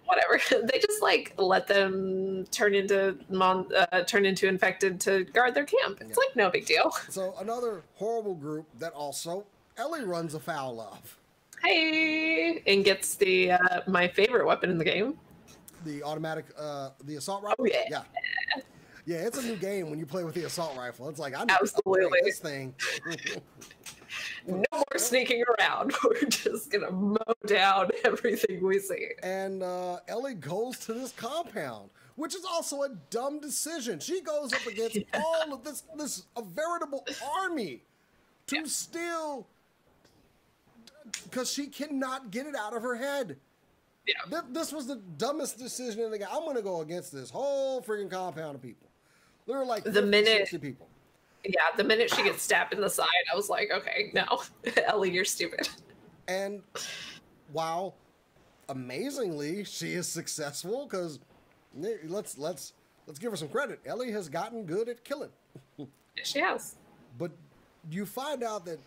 whatever. They just like let them turn into infected to guard their camp. It's like no big deal. So another horrible group that also Ellie runs afoul of. Hey, and gets the my favorite weapon in the game. The automatic, the assault rifle. Oh yeah. Yeah, it's a new game when you play with the assault rifle. It's like, I need to upgrade this thing. No more sneaking around. We're just going to mow down everything we see. And Ellie goes to this compound, which is also a dumb decision. She goes up against all of this a veritable army to steal, because she cannot get it out of her head. Yeah. This was the dumbest decision in the game. I'm going to go against this whole freaking compound of people. There were like 50, 60 people. Yeah, the minute she gets stabbed in the side, I was like, okay, no, Ellie, you're stupid. And wow, amazingly, she is successful, because let's give her some credit. Ellie has gotten good at killing. She has. But you find out that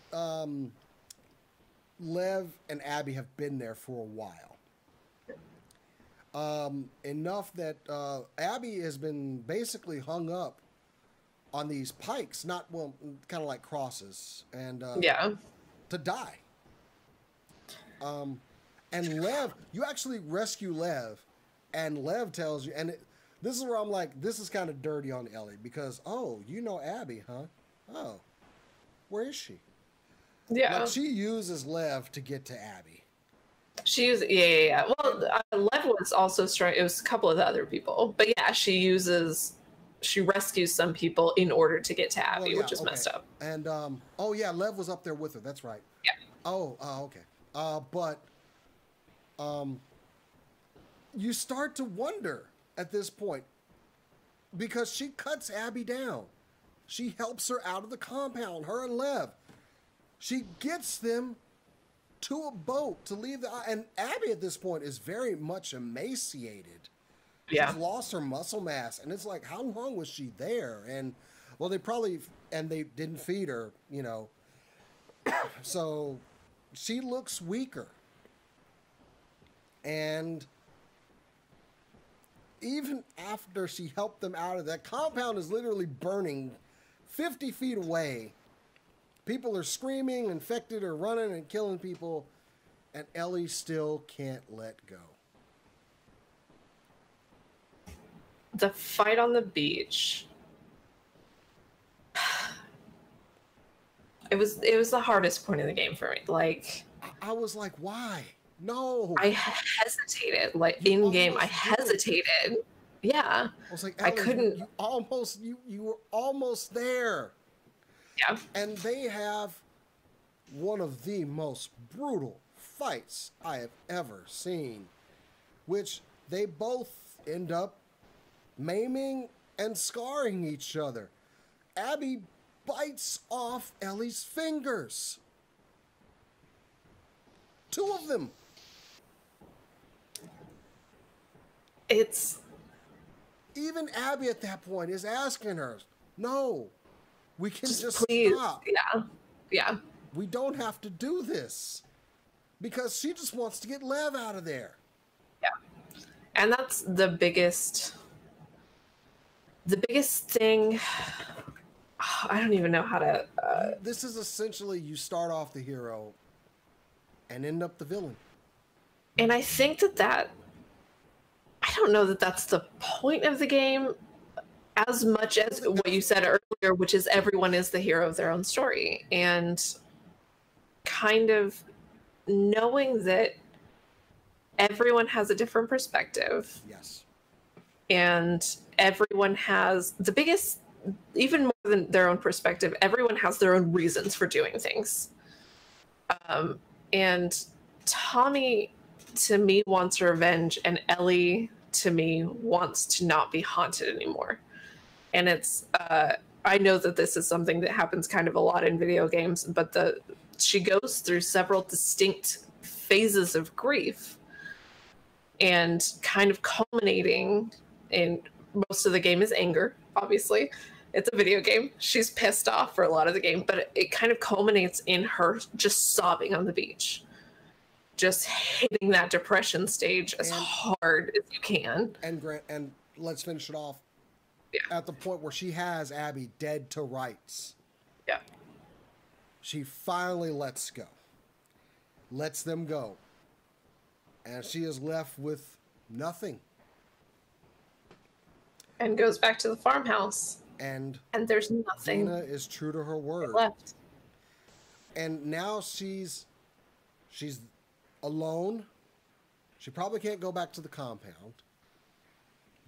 Lev and Abby have been there for a while. Enough that Abby has been basically hung up on these pikes, kind of like crosses, and to die. And Lev, you actually rescue Lev, and Lev tells you, and this is where I'm like, this is kind of dirty on Ellie, because, oh, you know Abby, huh? Oh, where is she? Yeah. Like, she uses Lev to get to Abby. She uses, yeah. Well, Lev was also strong. It was a couple of the other people, but yeah, she rescues some people in order to get to Abby, which is messed up. And oh yeah, Lev was up there with her. That's right. Yeah. Oh, okay. But you start to wonder at this point, because she cuts Abby down. She helps her out of the compound, her and Lev. She gets them to a boat to leave and Abby at this point is very much emaciated. Yeah. She's lost her muscle mass, and it's like, how long was she there? And well, they didn't feed her, you know. So she looks weaker. And even after she helped them out of that compound is literally burning 50 feet away. People are screaming, infected, or running and killing people, and Ellie still can't let go. The fight on the beach. It was the hardest point in the game for me. Like, I was like, why? No. I hesitated. Like, in game, I hesitated. Yeah. I was like, Ellie, I couldn't. You were almost there. Yeah. And they have one of the most brutal fights I have ever seen, which they both end up maiming and scarring each other. Abby bites off Ellie's fingers. 2 of them. It's... Even Abby at that point is asking her, no, we can just please stop. Yeah. Yeah. We don't have to do this. Because she just wants to get Lev out of there. Yeah. And that's the biggest thing. I don't even know how to... This is essentially, you start off the hero and end up the villain. And I think that I don't know that that's the point of the game as much as what you said earlier, which is everyone is the hero of their own story. And kind of knowing that everyone has a different perspective. Yes. And everyone has the biggest, even more than their own perspective, everyone has their own reasons for doing things. And Tommy, to me, wants revenge, and Ellie, to me, wants to not be haunted anymore. And it's, I know that this is something that happens kind of a lot in video games, but she goes through several distinct phases of grief, and kind of culminating in most of the game is anger, obviously. It's a video game. She's pissed off for a lot of the game, but it kind of culminates in her just sobbing on the beach. Just hitting that depression stage as hard as you can. And let's finish it off at the point where she has Abby dead to rights. Yeah. She finally lets them go. And she is left with nothing. And goes back to the farmhouse. And there's nothing. Dina is true to her word. Left. And now she's alone. She probably can't go back to the compound.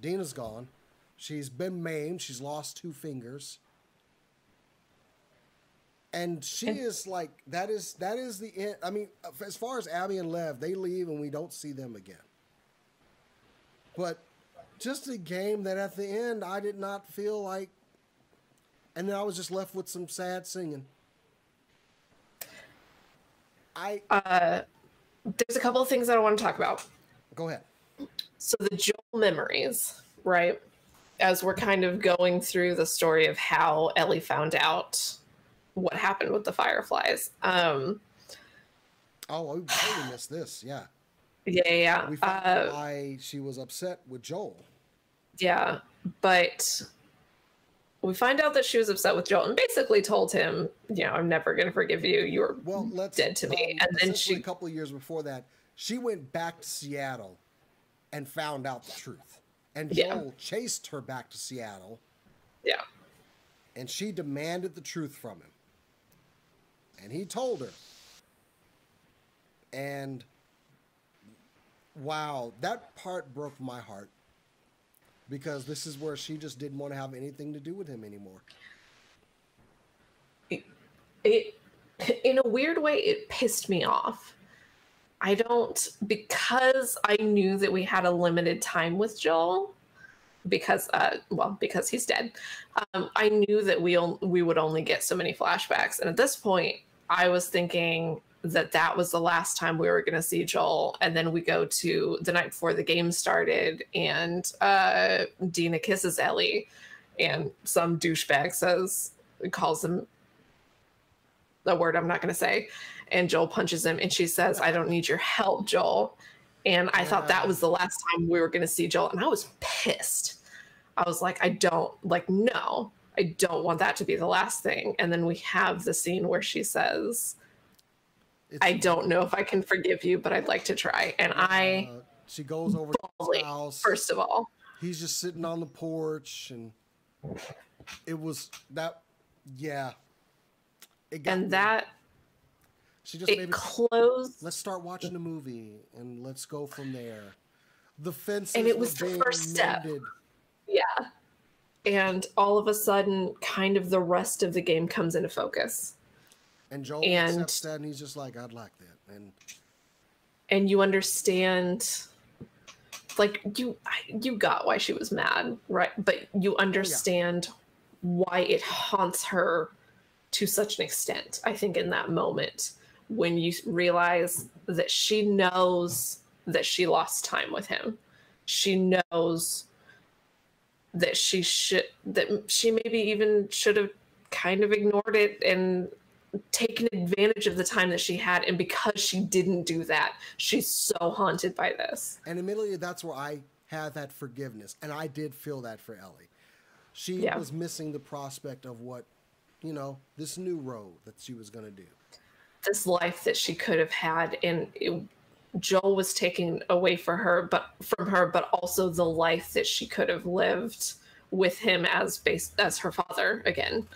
Dina's gone. She's been maimed. She's lost 2 fingers. And she is like, that is the end. I mean, as far as Abby and Lev, they leave and we don't see them again. But just a game that at the end, I did not feel like, and then I was just left with some sad singing. There's a couple of things that I want to talk about. Go ahead. So the Joel memories, right? As we're kind of going through the story of how Ellie found out what happened with the Fireflies. Oh, we totally missed this. Yeah. Yeah. We found out why she was upset with Joel. Yeah, but we find out that she was upset with Joel and basically told him, I'm never going to forgive you. You're dead to me. And then a couple of years before that, she went back to Seattle and found out the truth. And Joel chased her back to Seattle. Yeah. And she demanded the truth from him. And he told her. And wow, that part broke my heart. Because this is where she just didn't want to have anything to do with him anymore. It in a weird way, it pissed me off. Because I knew that we had a limited time with Joel, because he's dead. I knew that we would only get so many flashbacks. And at this point, I was thinking that was the last time we were going to see Joel. And then we go to the night before the game started and Dina kisses Ellie and some douchebag calls him a word I'm not going to say. And Joel punches him and she says, "I don't need your help, Joel." And I thought that was the last time we were going to see Joel. And I was pissed. I was like, no, I don't want that to be the last thing. And then we have the scene where she says, "I don't know if I can forgive you, but I'd like to try." And she goes over to his house. First of all, he's just sitting on the porch, and it was that, yeah. She just maybe closed. Let's start watching a movie and let's go from there. The fence, and it was the first step. Yeah, and all of a sudden, kind of the rest of the game comes into focus. And Joel accepts that, and he's just like, "I'd like that." And you understand, like, you got why she was mad, right? But you understand why it haunts her to such an extent, I think, in that moment, when you realize that she knows that she lost time with him. She knows that she maybe even should have kind of ignored it and taken advantage of the time that she had, and because she didn't do that, she's so haunted by this. And immediately that's where I had that forgiveness, and I did feel that for Ellie. She was missing the prospect of what, this new road that she was going to do, this life that she could have had, and Joel was taken away from her, but also the life that she could have lived with him as her father again.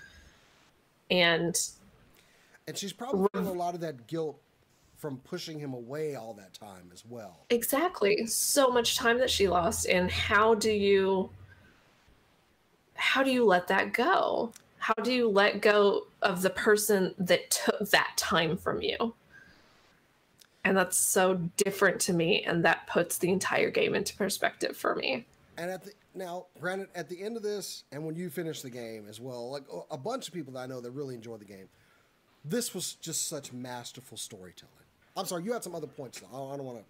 And she's probably feeling a lot of that guilt from pushing him away all that time as well. Exactly. So much time that she lost. And how do you let that go? How do you let go of the person that took that time from you? And that's so different to me. And that puts the entire game into perspective for me. And now, granted, at the end of this, and when you finish the game as well, like a bunch of people that I know that really enjoy the game, this was just such masterful storytelling. I'm sorry, you had some other points. I don't want to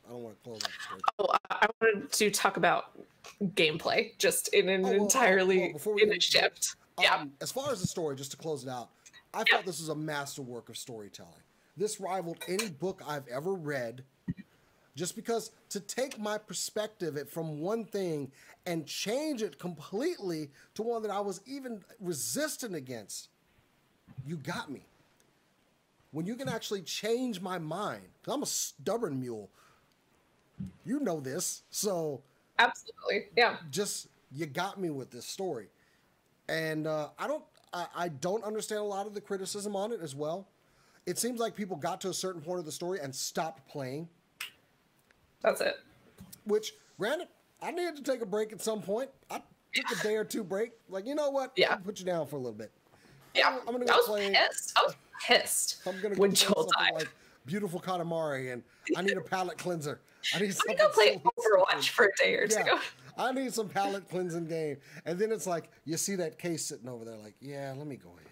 close out the story. Oh, I wanted to talk about gameplay, just in an entirely in a shift. As far as the story, just to close it out, I thought this was a masterwork of storytelling. This rivaled any book I've ever read. Just because to take my perspective from one thing and change it completely to one that I was even resistant against, you got me. When you can actually change my mind, because I'm a stubborn mule. You know this, so absolutely, yeah. Just you got me with this story, and I don't understand a lot of the criticism on it as well. It seems like people got to a certain point of the story and stopped playing. That's it. Which, granted, I needed to take a break at some point. I took a day or two break. Like, you know what? Yeah. I'll put you down for a little bit. Yeah. I'm gonna go play. Pissed. I was pissed. I'm gonna go when play Joel something died. like Beautiful Katamari, and I need a palate cleanser. I need I'm something. gonna go play silly, Overwatch for a day or two. Yeah, I need some palate cleansing game. And then it's like you see that case sitting over there, like, yeah, let me go ahead.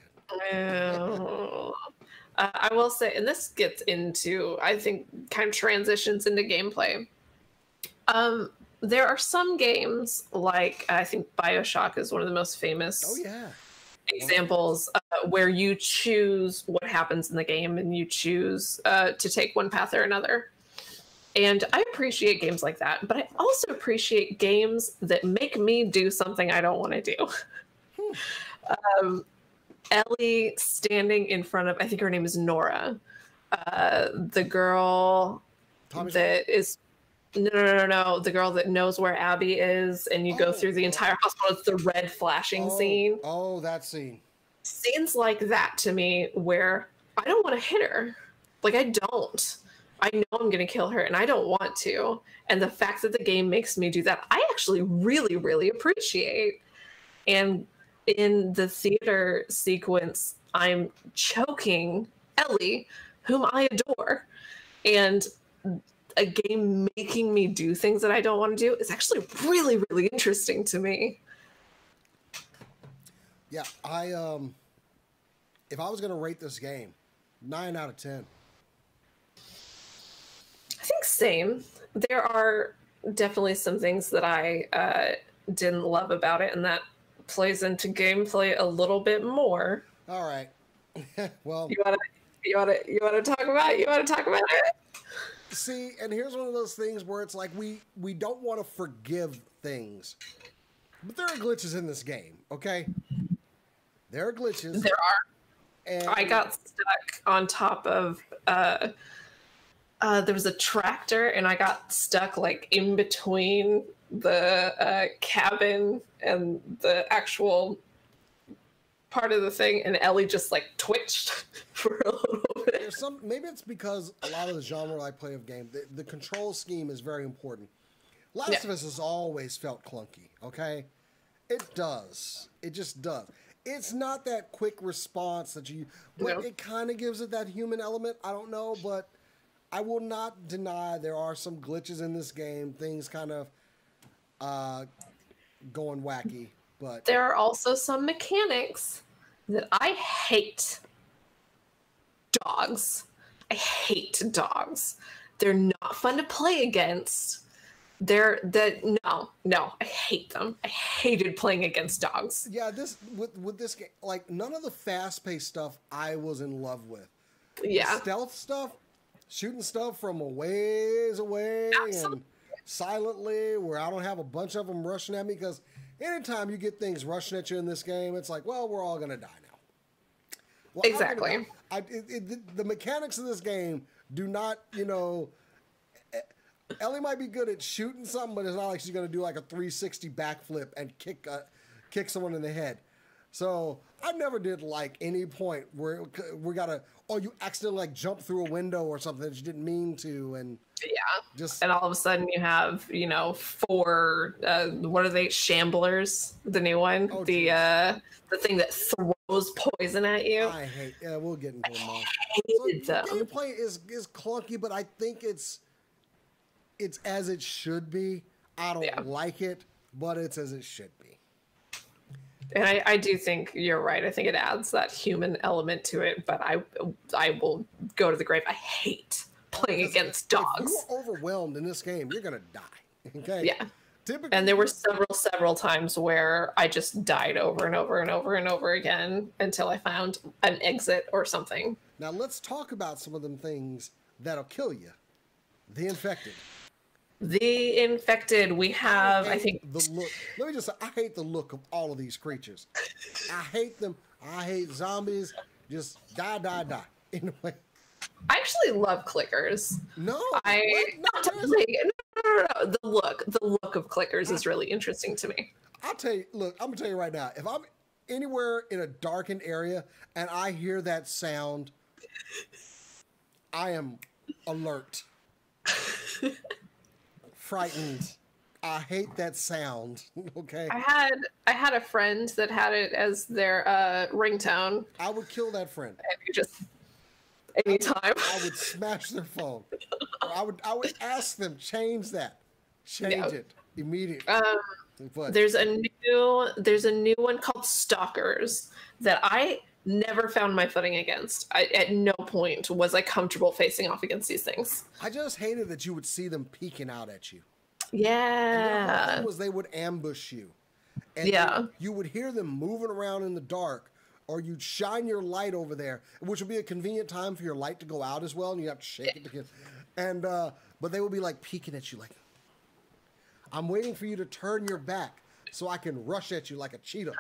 I will say, and this gets into, I think, kind of transitions into gameplay. There are some games, like I think BioShock is one of the most famous Oh yeah. examples, where you choose what happens in the game and you choose to take one path or another. And I appreciate games like that, but I also appreciate games that make me do something I don't want to do. Ellie standing in front of, I think her name is Nora, the girl that is, no, the girl that knows where Abby is, and you go through the entire hospital. It's the red flashing scene. Oh, that scene. Scenes like that to me where I don't want to hit her. Like, I don't. I know I'm going to kill her, and I don't want to. And the fact that the game makes me do that, I actually really, really appreciate. And in the theater sequence, I'm choking Ellie, whom I adore. And a game making me do things that I don't want to do is actually really, really interesting to me. Yeah, if I was going to rate this game, 9 out of 10. I think same. There are definitely some things that I didn't love about it, and that plays into gameplay a little bit more. All right. Well, you want to talk about it? See, and here's one of those things where it's like we don't want to forgive things, but there are glitches in this game. Okay, there are glitches. There are. And I got stuck on top of. There was a tractor, and I got stuck like in between the cabin and the actual part of the thing, and Ellie just like twitched for a little bit. Maybe it's because a lot of the genre I play of game, the control scheme is very important. Last of Us has always felt clunky. Okay, it does. It just does. It's not that quick response that but it kind of gives it that human element. I don't know, but I will not deny there are some glitches in this game. Things kind of going wacky, but there are also some mechanics that I hate. Dogs. I hate dogs. They're not fun to play against. No, I hate them. I hated playing against dogs. Yeah, with this game, like none of the fast-paced stuff I was in love with. Yeah. The stealth stuff, shooting stuff from a ways away and silently, where I don't have a bunch of them rushing at me, because anytime you get things rushing at you in this game, it's like, well, we're all gonna die now. Well, exactly. The mechanics of this game do not, Ellie might be good at shooting something, but it's not like she's going to do like a 360 backflip and kick someone in the head. So I never did like any point where we got to, you accidentally like jump through a window or something that you didn't mean to. And and all of a sudden you have, 4, what are they? Shamblers, the new one, the thing that throws poison at you. I hate, we'll get into them all. Hated them. Gameplay is clunky, but I think it's as it should be. I don't like it, but it's as it should be. And I do think you're right. I think it adds that human element to it, but I will go to the grave. I hate playing against dogs. If you're overwhelmed in this game, you're going to die. Okay? Yeah. Typically, and there were several times where I just died over and over and over and over again until I found an exit or something. Now let's talk about some of them things that'll kill you. The infected. The infected, we have, I think... The look. Let me just say, I hate the look of all of these creatures. I hate them. I hate zombies. Just die. Anyway. I actually love clickers. No. No. The look of clickers is really interesting to me. I'll tell you, look, I'm going to tell you right now, if I'm anywhere in a darkened area and I hear that sound, I am alert. Frightened, I hate that sound. Okay. I had a friend that had it as their ringtone, I would kill that friend. and you just anytime. I would smash their phone. Or I would ask them, change that. Change it immediately. But There's a new one called Stalkers that I never found my footing against. At no point was I comfortable facing off against these things. I just hated that you would see them peeking out at you. Yeah. The thing was they would ambush you. And you would hear them moving around in the dark, or you'd shine your light over there, which would be a convenient time for your light to go out as well, and you have to shake it to get. And but they would be like peeking at you, like, I'm waiting for you to turn your back so I can rush at you like a cheetah.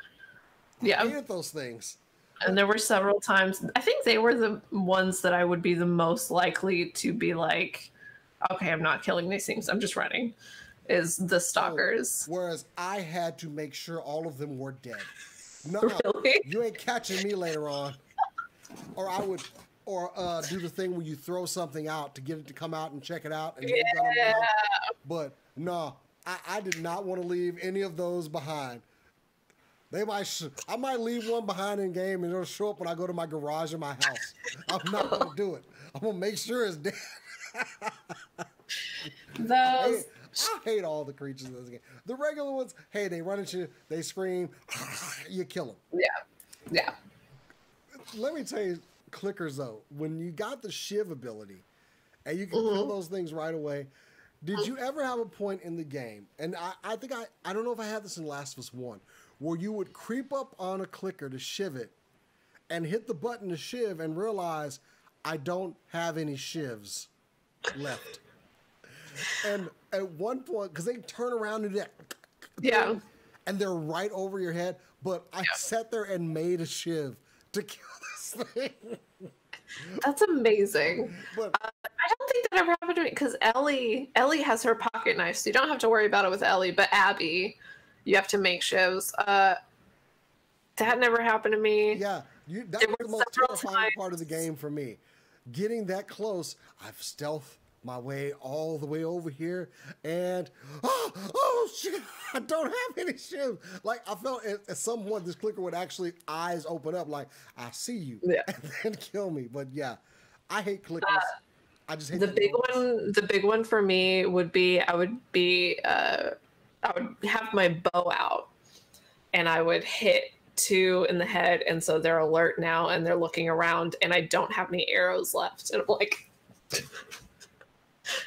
Yeah. I hated those things. And there were several times. I think they were the ones that I would be the most likely to be like, okay, I'm not killing these things. I'm just running. Is the Stalkers. Whereas I had to make sure all of them were dead. No, Really? you ain't catching me later on. Or I would, do the thing where you throw something out to get it to come out and check it out. And Yeah. But no, I did not want to leave any of those behind. I might leave one behind in game, and it'll show up when I go to my garage in my house. I'm not gonna do it. I'm gonna make sure it's dead. Those. I hate all the creatures in this game. The regular ones, hey, they run at you, they scream, you kill them. Yeah. Let me tell you, clickers though, when you got the shiv ability, and you can kill those things right away. Did you ever have a point in the game, and I think I don't know if I had this in Last of Us 1, where you would creep up on a clicker to shiv it, and hit the button to shiv and realize I don't have any shivs left. And at one point, because they turn around and do that, Yeah. and they're right over your head, but I sat there and made a shiv to kill this thing. That's amazing. But I don't think that ever happened to me because Ellie has her pocket knife, so you don't have to worry about it with Ellie. But Abby, you have to make shivs. That never happened to me. yeah, that was the most terrifying part of the game for me. Getting that close, I've stealthed my way all the way over here, and oh shit, I don't have any shivs. Like I felt at some point this clicker would actually eyes open up, like I see you, and then kill me. But yeah, I hate clickers. I just hate the big one. The big one for me would be I would have my bow out, and I would hit 2 in the head, and so they're alert now, and they're looking around, and I don't have any arrows left, and I'm like.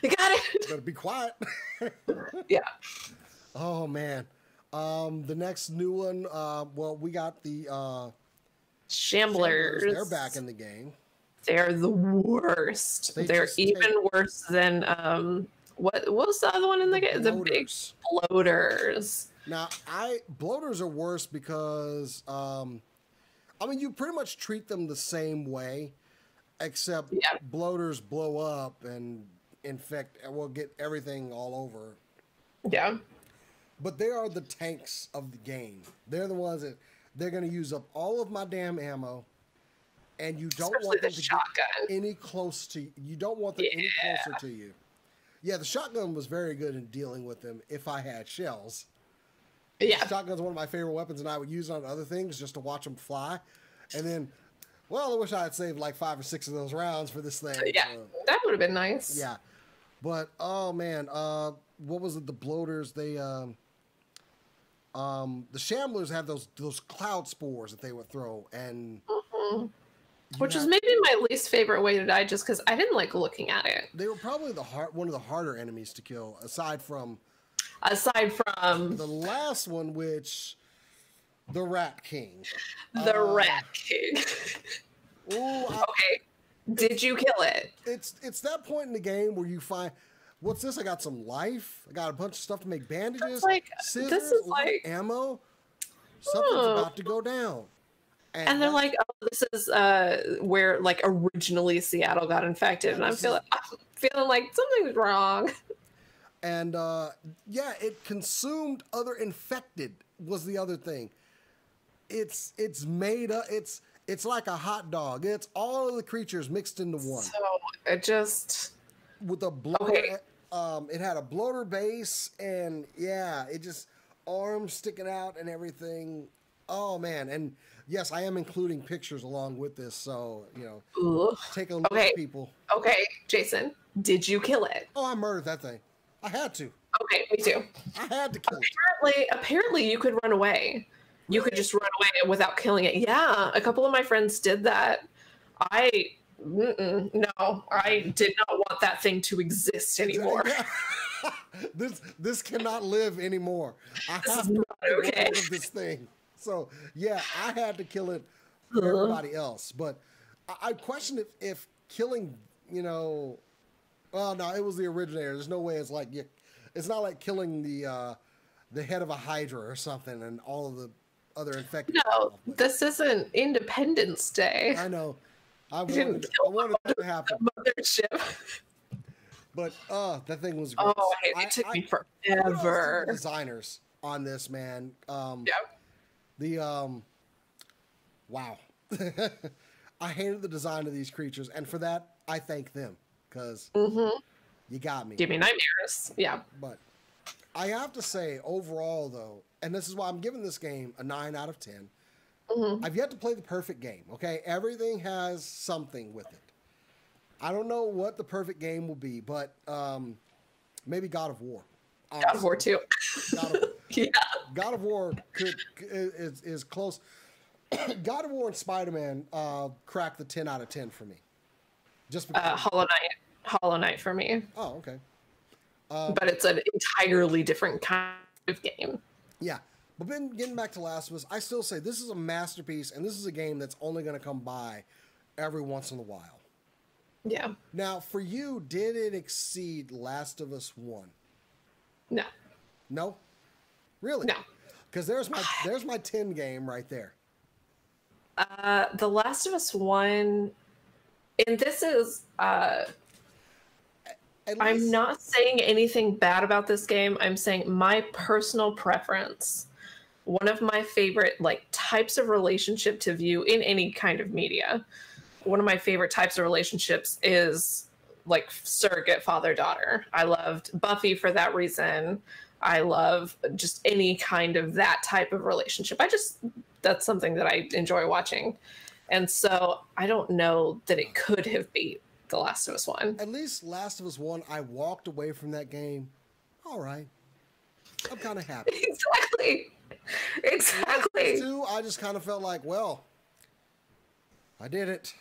You got it. Better be quiet. Yeah. Oh man. The next new one. Well, we got the Shamblers. They're back in the game. They're the worst. They're even worse than what was the other one in the game? The big bloaters. Now, bloaters are worse because I mean you pretty much treat them the same way, except bloaters blow up and infect and will get everything all over. Yeah. But they are the tanks of the game. They're the ones that they're going to use up all of my damn ammo, and you don't want them to get any close to you. You don't want them any closer to you. Yeah, the shotgun was very good in dealing with them if I had shells. Yeah. The shotgun's one of my favorite weapons, and I would use it on other things just to watch them fly. And then, well, I wish I had saved like 5 or 6 of those rounds for this thing. Yeah, that would have been nice. Yeah. But, oh, man, what was it? The bloaters, they, the shamblers have those cloud spores that they would throw, and which is maybe my least favorite way to die, just because I didn't like looking at it. They were probably one of the harder enemies to kill, aside from the last one, which the Rat King. The Rat King. Ooh, okay. Did you kill it? It's that point in the game where you find, what's this? I got some life. I got a bunch of stuff to make bandages. Scissors, this is like ammo. Something's about to go down. And they're like, oh, this is where like originally Seattle got infected, and I'm feeling like something's wrong. And yeah, it consumed other infected was the other thing. It's made up. It's like a hot dog. It's all of the creatures mixed into one. So it just with a bloater. Okay. It had a bloater base, and yeah, it just arms sticking out and everything. Oh man, and yes, I am including pictures along with this, so Ooh. take a look, Okay. people. Okay, Jason, did you kill it? Oh, I murdered that thing. I had to. Okay, me too. I had to kill Apparently, you could run away. You could just run away without killing it. Yeah, a couple of my friends did that. No, I did not want that thing to exist anymore. This cannot live anymore. I have to get rid of this thing. So yeah, I had to kill it for everybody else. But I question if killing, well, no, it was the originator. There's no way it's not like killing the head of a Hydra or something and all of the other infected. No, this isn't Independence Day. I know. I wanted it to happen. Mothership. But that thing was great. Oh, it took me forever. Designers on this, man. Wow. I hated the design of these creatures, and for that I thank them, because you got me. Give me nightmares. Yeah. But I have to say, overall though, and this is why I'm giving this game a 9 out of 10. I've yet to play the perfect game, okay? Everything has something with it. I don't know what the perfect game will be, but maybe God of War. Honestly. God of War 2. Yeah. God of War is close. God of War and Spider-Man cracked the 10 out of 10 for me. Just because Hollow Knight for me. Oh, okay. But it's an entirely different kind of game. Yeah. But then getting back to Last of Us, I still say this is a masterpiece, and this is a game that's only going to come by every once in a while. Yeah. Now, for you, did it exceed Last of Us 1? No. No? Really? No. Because there's my 10 game right there. The Last of Us 1, and this is... I'm not saying anything bad about this game. I'm saying my personal preference. One of my favorite types of relationship to view in any kind of media. One of my favorite types of relationships is surrogate father-daughter. I loved Buffy for that reason. I love just any kind of that type of relationship. That's something that I enjoy watching. And so I don't know that it could have beat The Last of Us 1. At least Last of Us 1, I walked away from that game. All right. I'm kind of happy. Exactly. 2, I just kind of felt like, well, I did it.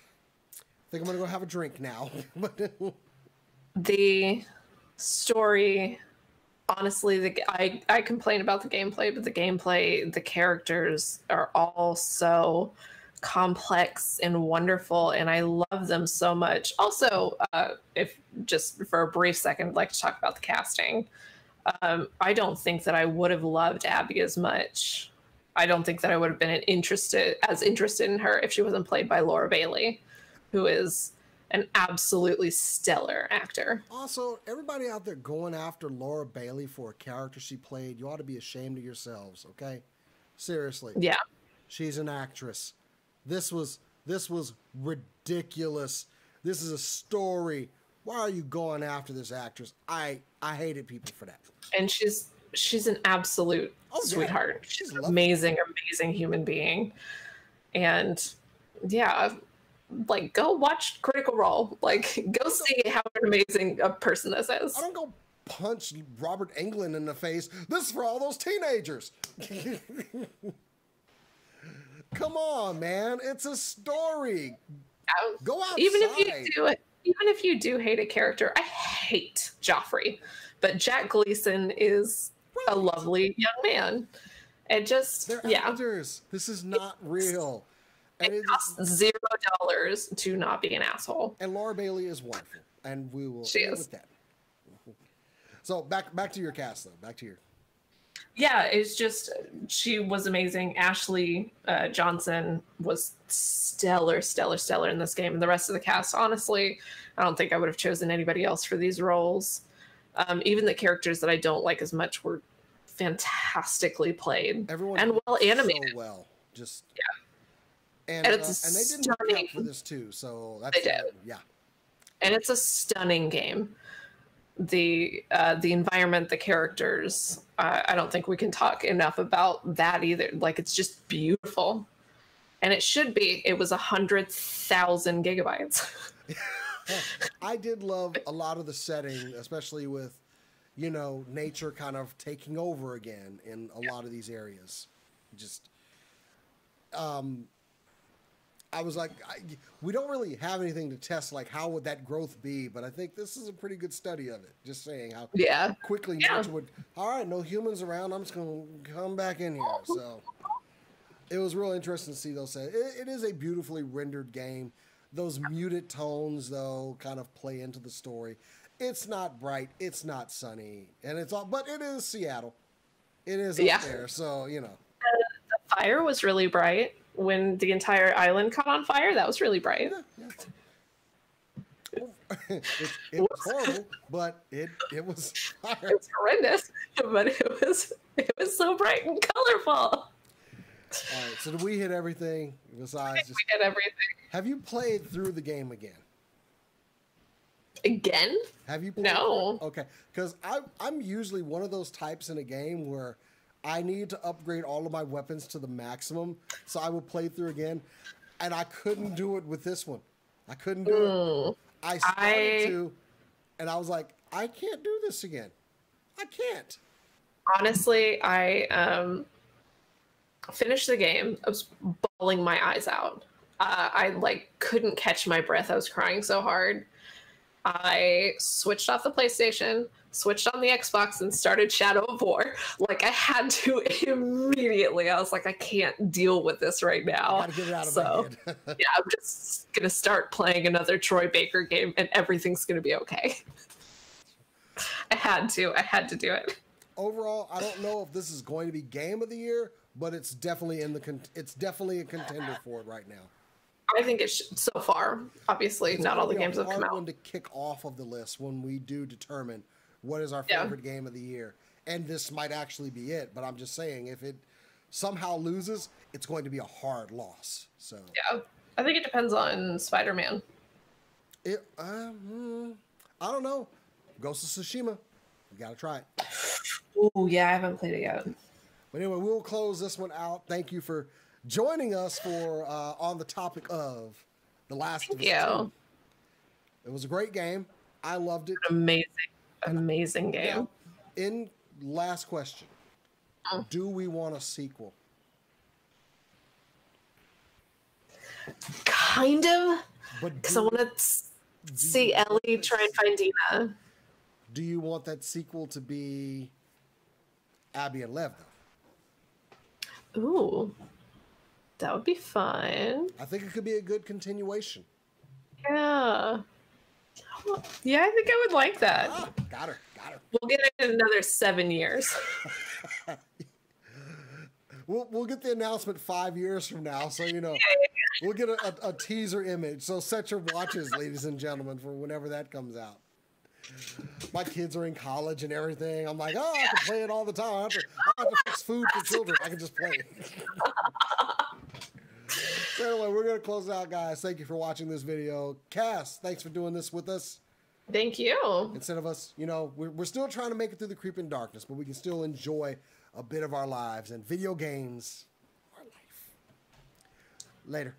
I think I'm going to go have a drink now. The story, honestly, I complain about the gameplay, but the gameplay, the characters are all so complex and wonderful, and I love them so much. Also, if just for a brief second, I'd like to talk about the casting. I don't think that I would have loved Abby as much. I don't think that I would have been interested in her if she wasn't played by Laura Bailey, who is an absolutely stellar actor. Also, everybody out there going after Laura Bailey for a character she played, you ought to be ashamed of yourselves, okay? Seriously. Yeah. She's an actress. This was ridiculous. This is a story. Why are you going after this actress? I hated people for that. And she's an absolute sweetheart. She's an amazing human being. And yeah, go watch Critical Role. Go see how amazing a person this is. I don't go punch Robert Englund in the face. This is for all those teenagers. Come on, man. It's a story. Go outside. Even if you do hate a character, I hate Joffrey, but Jack Gleason is a lovely young man. They're actors. This is not real. And it costs $0 to not be an asshole. And Laura Bailey is wonderful, and we will end with that. So back to your cast though. Back to your. Yeah, it's just she was amazing. Ashley Johnson was stellar in this game, and the rest of the cast. Honestly, I don't think I would have chosen anybody else for these roles. Even the characters that I don't like as much were fantastically played. Everyone and well animated. So well, just yeah. And they didn't prep for this too, so that's they did. Yeah. And it's a stunning game. the environment, the characters. I don't think we can talk enough about that either. Like, it's just beautiful, and it should be. It was 100,000 gigabytes. I did love a lot of the setting, especially with, you know, nature kind of taking over again in a lot of these areas. Just, I was like, we don't really have anything to test, like how would that growth be, but I think this is a pretty good study of it. Just saying how quickly nature would, all right, no humans around, I'm just going to come back in here. So it was real interesting to see those. It is a beautifully rendered game. Those muted tones, though, kind of play into the story. It's not bright, it's not sunny, and it's all, but it is Seattle. It is up there, so, you know. The fire was really bright. When the entire island caught on fire, that was really bright. It was horrible, but it was fire. It was horrendous, but it was so bright and colorful. All right, so did we hit everything besides just... We hit everything. Have you played through the game again? Again? Have you played No. Okay, because I'm usually one of those types in a game where I need to upgrade all of my weapons to the maximum, so I will play through again, and I couldn't do it with this one. I couldn't do it. I started to, and I was like, I can't do this again. I can't. Honestly, I finished the game. I was bawling my eyes out. I like couldn't catch my breath. I was crying so hard. I switched off the PlayStation, switched on the Xbox, and started Shadow of War. Like, I had to immediately. I was like, I can't deal with this right now. Gotta get it out of my head. Yeah, I'm just gonna start playing another Troy Baker game, and everything's gonna be okay. I had to do it. Overall, I don't know if this is going to be Game of the Year, but it's definitely it's definitely a contender for it right now. I think it should, so far. Obviously, not all the games have come out. It's a hard one to kick off of the list when we do determine what is our favorite game of the year. And this might actually be it, but I'm just saying, if it somehow loses, it's going to be a hard loss. So yeah, I think it depends on Spider-Man. I don't know. Ghost of Tsushima. We got to try it. Oh, yeah, I haven't played it yet. But anyway, we'll close this one out. Thank you for joining us for on the topic of The Last of Us 2. It was a great game. I loved it. Amazing game. Yeah. In last question, do we want a sequel? Kind of. Because I want to see Ellie try and find Dina. Do you want that sequel to be Abby and Lev, though? Ooh. That would be fun. I think it could be a good continuation. Yeah. Yeah, I think I would like that. Ah, got her. We'll get it in another 7 years. We'll get the announcement 5 years from now, so you know. We'll get a teaser image. So set your watches, ladies and gentlemen, for whenever that comes out. My kids are in college and everything. I'm like, oh, I can play it all the time. I don't have to fix food for children. I can just play it. So anyway, we're going to close it out, guys. Thank you for watching this video. Cass, thanks for doing this with us. Thank you. Instead of us, you know, we're still trying to make it through the creeping darkness, but we can still enjoy a bit of our lives, and video games are life. Later.